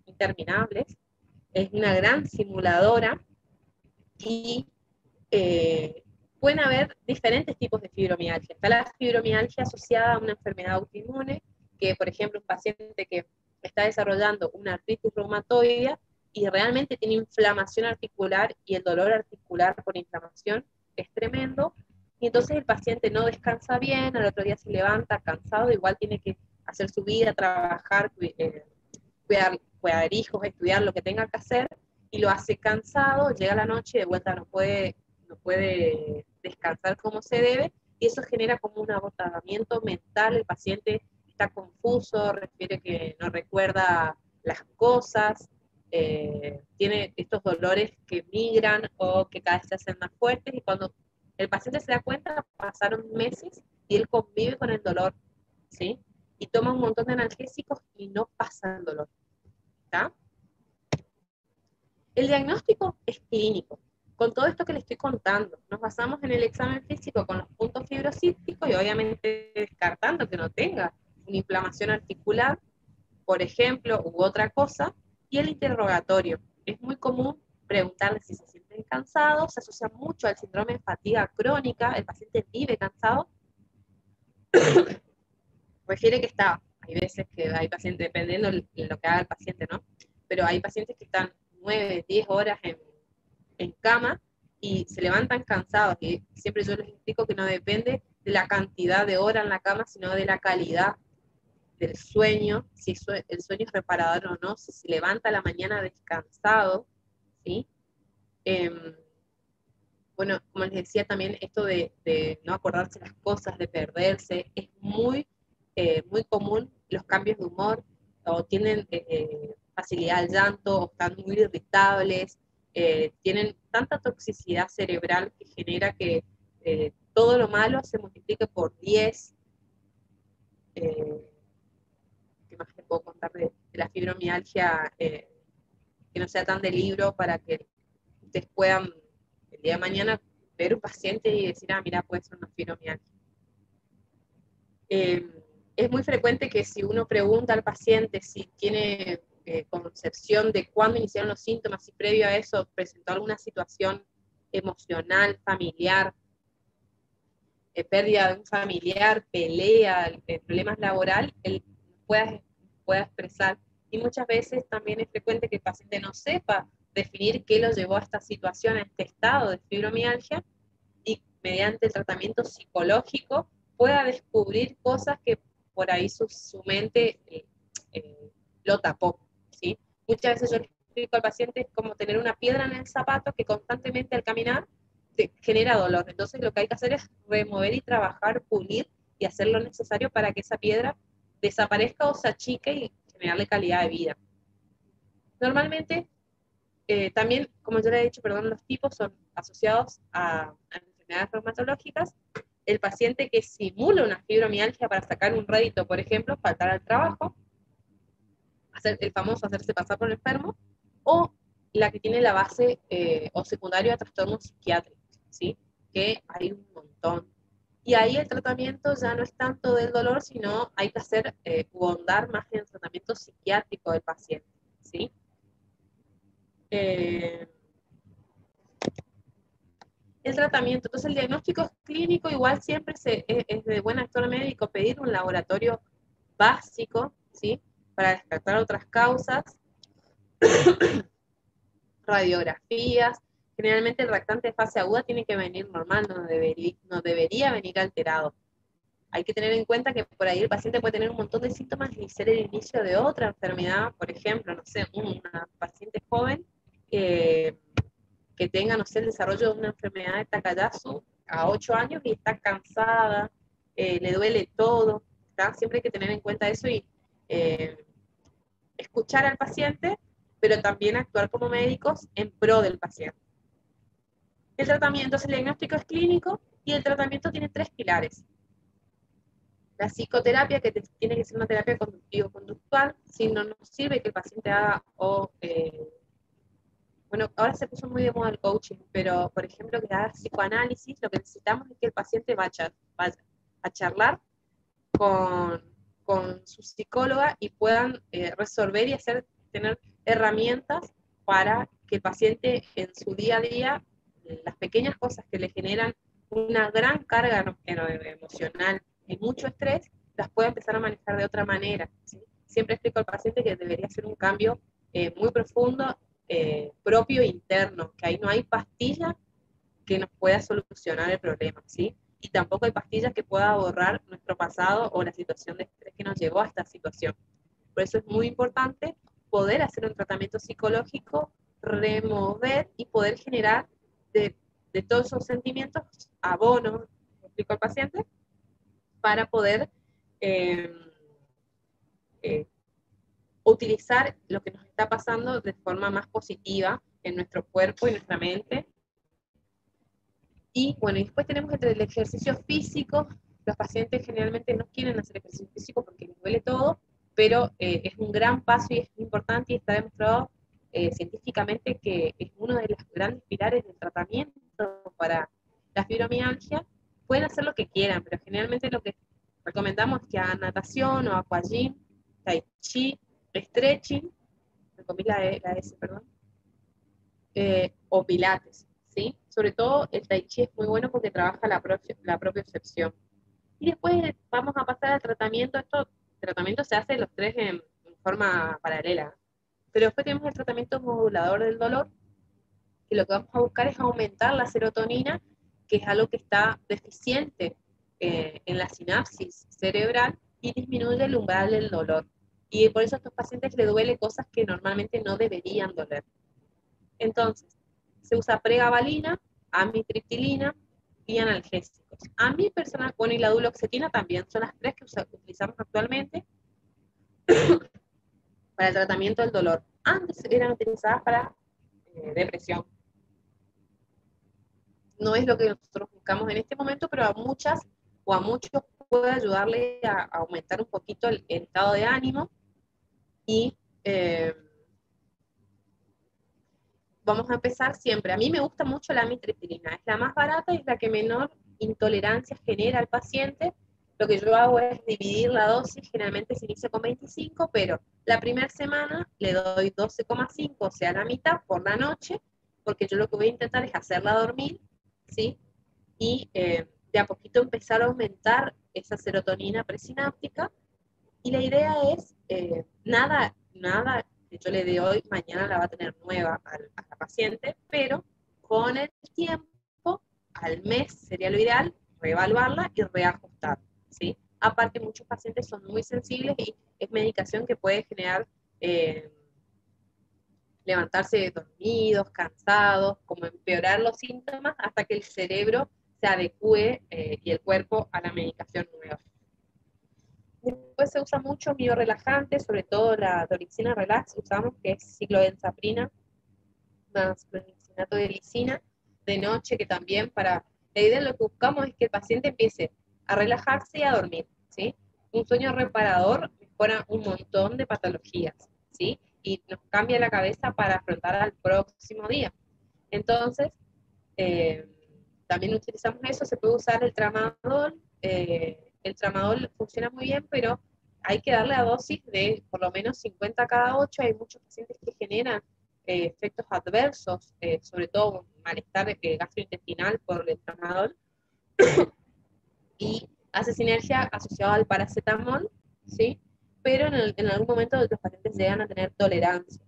interminables. Es una gran simuladora, y pueden haber diferentes tipos de fibromialgia. Está la fibromialgia asociada a una enfermedad autoinmune, que por ejemplo un paciente que está desarrollando una artritis reumatoidea y realmente tiene inflamación articular, y el dolor articular por inflamación es tremendo, y entonces el paciente no descansa bien, al otro día se levanta cansado, igual tiene que hacer su vida, trabajar, cuidar hijos, estudiar, lo que tenga que hacer, y lo hace cansado, llega a la noche y de vuelta no puede descansar como se debe, y eso genera como un agotamiento mental. El paciente está confuso, refiere que no recuerda las cosas, tiene estos dolores que migran o que cada vez se hacen más fuertes, y cuando el paciente se da cuenta, pasaron meses y él convive con el dolor, ¿sí? Y toma un montón de analgésicos y no pasa el dolor, ¿está? El diagnóstico es clínico. Con todo esto que les estoy contando, nos basamos en el examen físico con los puntos fibrocísticos y obviamente descartando que no tenga una inflamación articular, por ejemplo, u otra cosa, y el interrogatorio. Es muy común preguntarle si se sienten cansados, se asocia mucho al síndrome de fatiga crónica, el paciente vive cansado, refiere que hay veces que hay pacientes, dependiendo de lo que haga el paciente, ¿no? Pero hay pacientes que están 9, 10 horas en cama y se levantan cansados, y siempre yo les explico que no depende de la cantidad de horas en la cama, sino de la calidad del sueño, si el sueño es reparador o no, si se levanta a la mañana descansado, ¿sí? Bueno, como les decía también, esto de no acordarse las cosas, de perderse, es muy común los cambios de humor, o tienen facilidad al llanto, o están muy irritables, tienen tanta toxicidad cerebral que genera que todo lo malo se multiplique por 10. ¿Qué más les puedo contar de la fibromialgia? Que no sea tan de libro, para que ustedes puedan el día de mañana ver un paciente y decir, mira, puede ser una fibromialgia. Es muy frecuente que si uno pregunta al paciente si tiene concepción de cuándo iniciaron los síntomas, si previo a eso presentó alguna situación emocional, familiar, pérdida de un familiar, pelea, problemas laborales, él pueda expresar. Y muchas veces también es frecuente que el paciente no sepa definir qué lo llevó a esta situación, a este estado de fibromialgia, y mediante el tratamiento psicológico pueda descubrir cosas que por ahí su mente lo tapó, ¿sí? Muchas veces yo le explico al paciente es como tener una piedra en el zapato que constantemente al caminar te genera dolor. Entonces lo que hay que hacer es remover y trabajar, pulir y hacer lo necesario para que esa piedra desaparezca o se achique y generarle calidad de vida. Normalmente, también, como yo le he dicho, los tipos son asociados a enfermedades reumatológicas. El paciente que simula una fibromialgia para sacar un rédito, por ejemplo, faltar al trabajo, el famoso hacerse pasar por enfermo, o la que tiene la base o secundario a trastornos psiquiátricos, ¿sí? Que hay un montón. Y ahí el tratamiento ya no es tanto del dolor, sino hay que hacer o ahondar más en el tratamiento psiquiátrico del paciente, ¿sí? El tratamiento, entonces el diagnóstico clínico igual siempre es de buen actor médico pedir un laboratorio básico, ¿sí? Para descartar otras causas, radiografías. Generalmente el reactante de fase aguda tiene que venir normal, no debería venir alterado. Hay que tener en cuenta que por ahí el paciente puede tener un montón de síntomas y ser el inicio de otra enfermedad, por ejemplo, no sé, una paciente joven que tenga, no sé, el desarrollo de una enfermedad de Takayasu a 8 años y está cansada, le duele todo, ¿está? Siempre hay que tener en cuenta eso y escuchar al paciente, pero también actuar como médicos en pro del paciente. El tratamiento, entonces el diagnóstico es clínico y el tratamiento tiene 3 pilares. La psicoterapia, que tiene que ser una terapia conductivo-conductual, si no nos sirve que el paciente haga bueno, ahora se puso muy de moda el coaching, pero por ejemplo que haga psicoanálisis, lo que necesitamos es que el paciente vaya a charlar con su psicóloga y puedan resolver y tener herramientas para que el paciente en su día a día, las pequeñas cosas que le generan una gran carga emocional y mucho estrés, las pueda empezar a manejar de otra manera, ¿sí? Siempre explico al paciente que debería ser un cambio muy profundo, propio e interno, que ahí no hay pastilla que nos pueda solucionar el problema, ¿sí? Y tampoco hay pastillas que pueda borrar nuestro pasado o la situación de estrés que nos llevó a esta situación. Por eso es muy importante poder hacer un tratamiento psicológico, remover y poder generar de todos esos sentimientos abono, explico al paciente, para poder utilizar lo que nos está pasando de forma más positiva en nuestro cuerpo y nuestra mente. Y bueno, y después tenemos el ejercicio físico. Los pacientes generalmente no quieren hacer ejercicio físico porque les duele todo, pero es un gran paso y es importante y está demostrado científicamente que es uno de los grandes pilares del tratamiento para la fibromialgia. Pueden hacer lo que quieran, pero generalmente lo que recomendamos es que hagan natación o aquagym, tai chi, stretching, me comí la S, perdón, o pilates, ¿sí? Sobre todo el tai chi es muy bueno porque trabaja la propiocepción. Y después vamos a pasar al tratamiento. El tratamiento se hace los tres en forma paralela. Pero después tenemos el tratamiento modulador del dolor, que lo que vamos a buscar es aumentar la serotonina, que es algo que está deficiente en la sinapsis cerebral y disminuye el umbral del dolor. Y por eso a estos pacientes les duele cosas que normalmente no deberían doler. Entonces, se usa pregabalina, amitriptilina y analgésicos. A mí personal, bueno, y la duloxetina también, son las tres que utilizamos actualmente para el tratamiento del dolor. Antes eran utilizadas para depresión. No es lo que nosotros buscamos en este momento, pero a muchas o a muchos puede ayudarle a aumentar un poquito el estado de ánimo y vamos a empezar siempre. A mí me gusta mucho la amitriptilina, es la más barata y es la que menor intolerancia genera al paciente. Lo que yo hago es dividir la dosis, generalmente se inicia con 25, pero la primera semana le doy 12,5, o sea, la mitad por la noche, porque yo lo que voy a intentar es hacerla dormir, ¿sí? Y de a poquito empezar a aumentar esa serotonina presináptica. Y la idea es, nada que yo le dé hoy, mañana la va a tener nueva a la paciente, pero con el tiempo, al mes sería lo ideal, reevaluarla y reajustar, ¿sí? Aparte, muchos pacientes son muy sensibles y es medicación que puede generar levantarse dormidos, cansados, como empeorar los síntomas hasta que el cerebro se adecue y el cuerpo a la medicación nueva. Después se usa mucho biorelajante, sobre todo la dorixina relax, usamos que es ciclobenzaprina más clonidinato de lisina de noche, que también para, la idea lo que buscamos es que el paciente empiece a relajarse y a dormir, ¿sí? Un sueño reparador mejora un montón de patologías, ¿sí? Y nos cambia la cabeza para afrontar al próximo día. Entonces, también utilizamos eso, se puede usar el tramadol funciona muy bien, pero hay que darle a dosis de por lo menos 50 cada 8. Hay muchos pacientes que generan efectos adversos, sobre todo malestar gastrointestinal por el tramadol, y hace sinergia asociado al paracetamol, ¿sí? Pero en algún momento los pacientes llegan a tener tolerancia.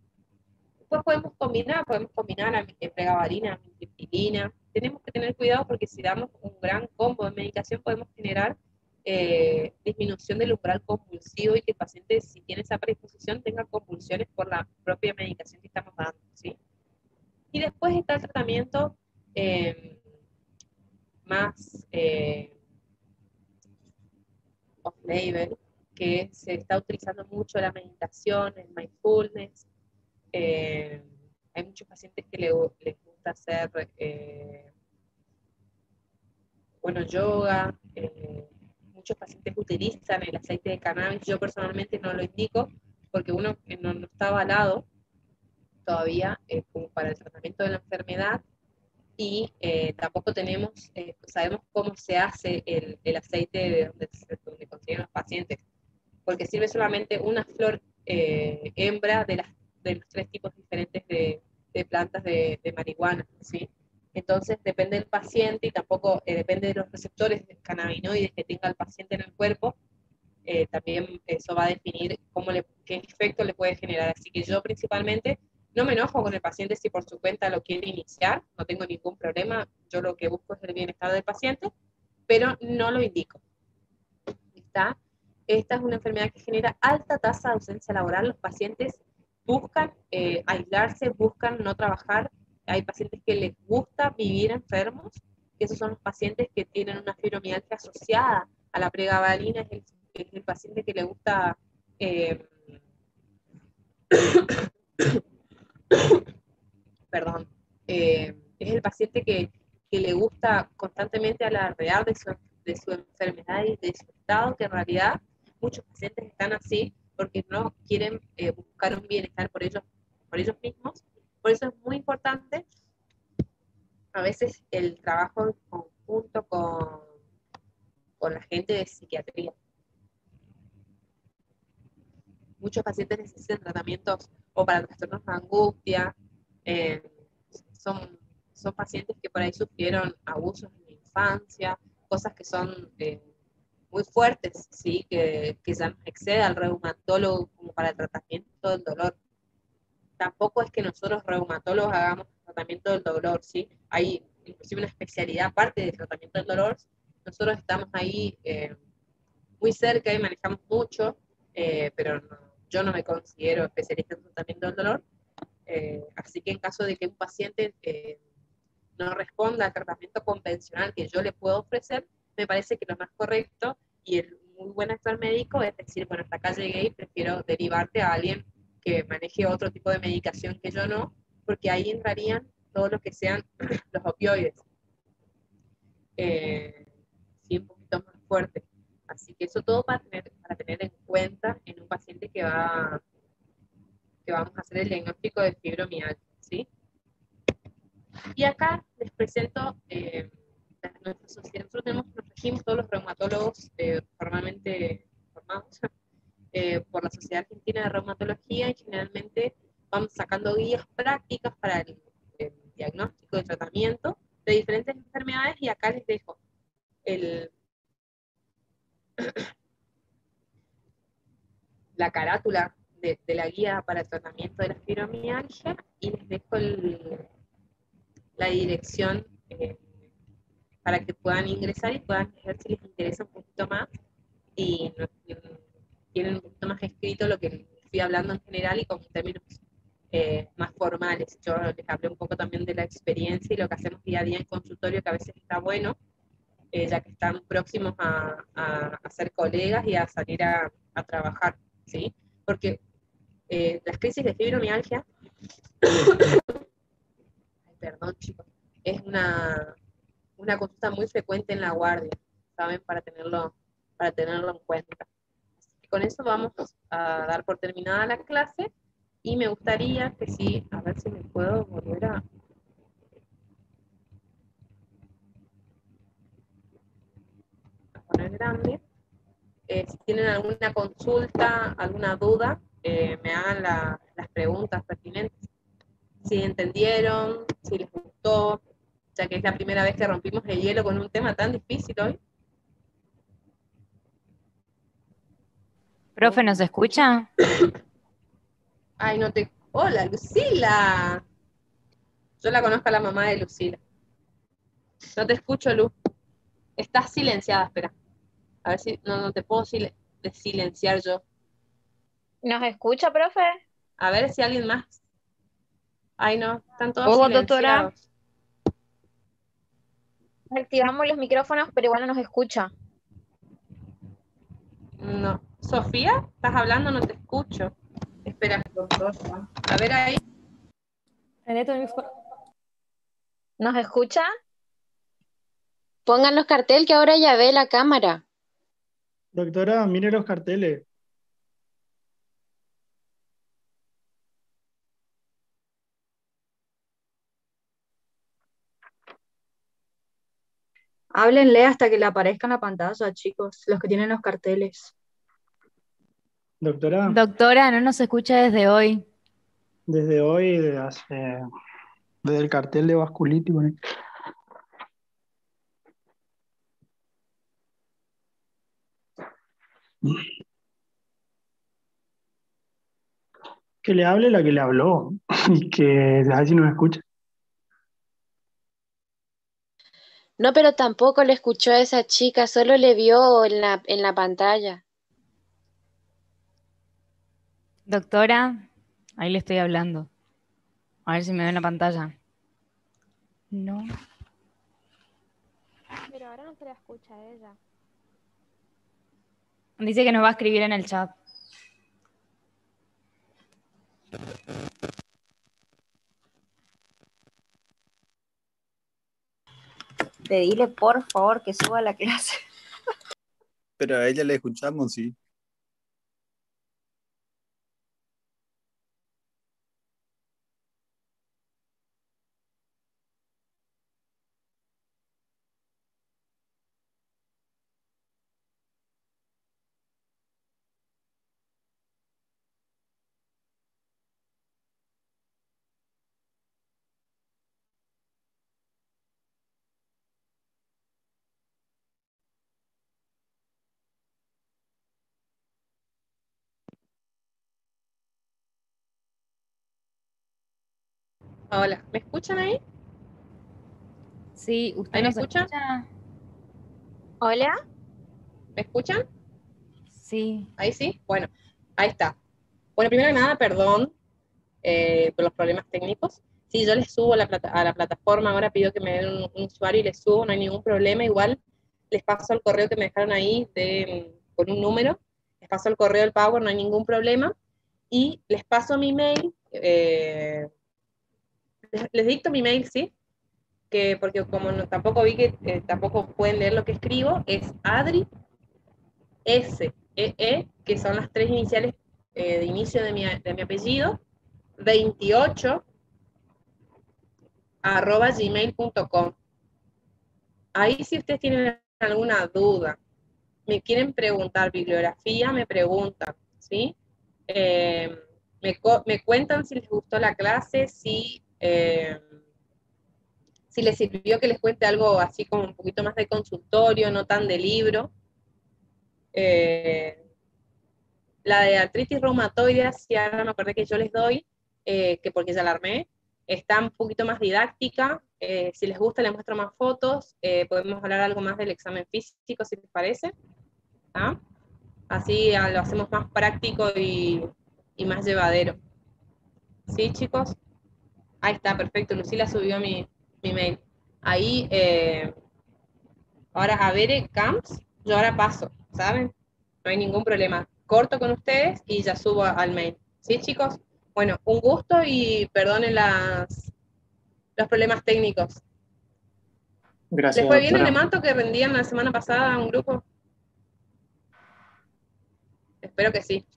Después podemos combinar pregabalina, amitriptilina. Tenemos que tener cuidado porque si damos un gran combo de medicación podemos generar disminución del umbral convulsivo y que el paciente, si tiene esa predisposición, tenga convulsiones por la propia medicación que estamos dando, ¿sí? Y después está el tratamiento más off-label, que se está utilizando mucho la meditación, el mindfulness. Hay muchos pacientes que les gusta hacer, yoga. Muchos pacientes utilizan el aceite de cannabis. Yo personalmente no lo indico porque uno no está avalado todavía como para el tratamiento de la enfermedad y tampoco sabemos cómo se hace el aceite de donde consiguen los pacientes, porque sirve solamente una flor hembra de los tres tipos diferentes de plantas de marihuana, ¿sí? Entonces depende del paciente y tampoco depende de los receptores cannabinoides que tenga el paciente en el cuerpo, también eso va a definir qué efecto le puede generar. Así que yo principalmente no me enojo con el paciente si por su cuenta lo quiere iniciar, no tengo ningún problema, yo lo que busco es el bienestar del paciente, pero no lo indico. ¿Está? Esta es una enfermedad que genera alta tasa de ausencia laboral. Los pacientes buscan aislarse, buscan no trabajar. Hay pacientes que les gusta vivir enfermos, y esos son los pacientes que tienen una fibromialgia asociada a la pregabalina. Es el paciente que le gusta perdón, es el paciente que le gusta constantemente alardear de su enfermedad y de su estado, que en realidad muchos pacientes están así porque no quieren buscar un bienestar por ellos mismos. Por eso es muy importante a veces el trabajo en conjunto con la gente de psiquiatría. Muchos pacientes necesitan tratamientos o para trastornos de angustia, son pacientes que por ahí sufrieron abusos en la infancia, cosas que son muy fuertes, ¿sí? Que ya nos excede al reumatólogo como para el tratamiento del dolor. Tampoco es que nosotros reumatólogos hagamos tratamiento del dolor, ¿sí? Hay inclusive una especialidad aparte del tratamiento del dolor. Nosotros estamos ahí muy cerca y manejamos mucho, pero yo no me considero especialista en tratamiento del dolor. Así que en caso de que un paciente no responda al tratamiento convencional que yo le puedo ofrecer, me parece que lo más correcto y el muy buen actual médico es decir, bueno, hasta acá llegué y prefiero derivarte a alguien que maneje otro tipo de medicación que yo no, porque ahí entrarían todo lo que sean los opioides, sí, un poquito más fuerte. Así que eso todo para tener en cuenta en un paciente que vamos a hacer el diagnóstico de fibromialgia, ¿sí? Y acá les presento nuestra sociedad. Nosotros nos regimos todos los reumatólogos formalmente formados por la Sociedad Argentina de Reumatología y generalmente vamos sacando guías prácticas para el diagnóstico y tratamiento de diferentes enfermedades y acá les dejo la carátula de la guía para el tratamiento de la fibromialgia y les dejo la dirección para que puedan ingresar y puedan ver si les interesa un poquito más y tienen un poquito más escrito lo que les fui hablando en general y con términos más formales. Yo les hablé un poco también de la experiencia y lo que hacemos día a día en consultorio, que a veces está bueno, ya que están próximos a ser colegas y a salir a trabajar, ¿sí? Porque las crisis de fibromialgia, perdón chicos, es una consulta muy frecuente en la guardia, ¿saben? Para tenerlo en cuenta. Y con eso vamos a dar por terminada la clase y me gustaría que sí, a ver si me puedo volver a poner grande. Si tienen alguna consulta, alguna duda, me hagan las preguntas pertinentes. Si entendieron, si les gustó, ya que es la primera vez que rompimos el hielo con un tema tan difícil hoy. Profe, ¿nos escucha? Ay, no te... Hola, Lucila. Yo la conozco a la mamá de Lucila. No te escucho, Lu. Estás silenciada, espera. A ver si no te puedo silenciar yo. ¿Nos escucha, profe? A ver si alguien más. Ay, no, están todos Hola, doctora. silenciados. Activamos los micrófonos, pero igual no nos escucha. No. Sofía, ¿estás hablando? No te escucho. Espera. Doctora. A ver ahí. ¿Nos escucha? Pongan los carteles que ahora ya ve la cámara. Doctora, mire los carteles. Háblenle hasta que le aparezca en la pantalla, chicos, los que tienen los carteles. Doctora, Doctora, no nos escucha desde hoy. desde hoy, desde el cartel de vasculitis, bueno, que le hable la que le habló y que a ver si nos escucha. No, pero tampoco le escuchó a esa chica, solo le vio en la pantalla. Doctora, ahí le estoy hablando. A ver si me ve en la pantalla. No. Pero ahora no se la escucha a ella. Dice que nos va a escribir en el chat. Pedile por favor que suba la clase. Pero a ella le escuchamos, sí. Hola, ¿me escuchan ahí? Sí, ¿usted ¿Ahí me nos escucha? Hola. ¿Me escuchan? Sí. ¿Ahí sí? Bueno, ahí está. Bueno, primero que nada, perdón por los problemas técnicos. Sí, yo les subo a la plataforma, ahora pido que me den un usuario y les subo, no hay ningún problema. Igual les paso el correo que me dejaron ahí con un número, les paso el correo del Power, no hay ningún problema. Y les paso mi mail, les dicto mi mail, ¿sí? Porque como tampoco vi que tampoco pueden leer lo que escribo, es Adri SEE, que son las 3 iniciales de inicio de mi apellido, 28 @gmail.com. Ahí si ustedes tienen alguna duda, me quieren preguntar bibliografía, me preguntan, ¿sí? Me cuentan si les gustó la clase, si les sirvió que les cuente algo así como un poquito más de consultorio, no tan de libro. La de artritis reumatoide, si ahora me acordé que yo les doy, que porque ya la armé, está un poquito más didáctica. Si les gusta, les muestro más fotos. Podemos hablar algo más del examen físico, si les parece. ¿Ah? Así lo hacemos más práctico y más llevadero. ¿Sí, chicos? Ahí está, perfecto. Lucila subió mi mail. Ahí, ahora a ver, Camps, yo ahora paso, ¿saben? No hay ningún problema. Corto con ustedes y ya subo al mail. ¿Sí, chicos? Bueno, un gusto y perdonen los problemas técnicos. Gracias, ¿Les fue bien el doctora. hemato que rendían la semana pasada a un grupo? Espero que sí.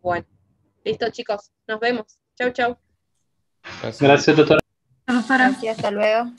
Bueno, listo, chicos. Nos vemos. Chau, chau. Gracias, doctora. Gracias, hasta luego.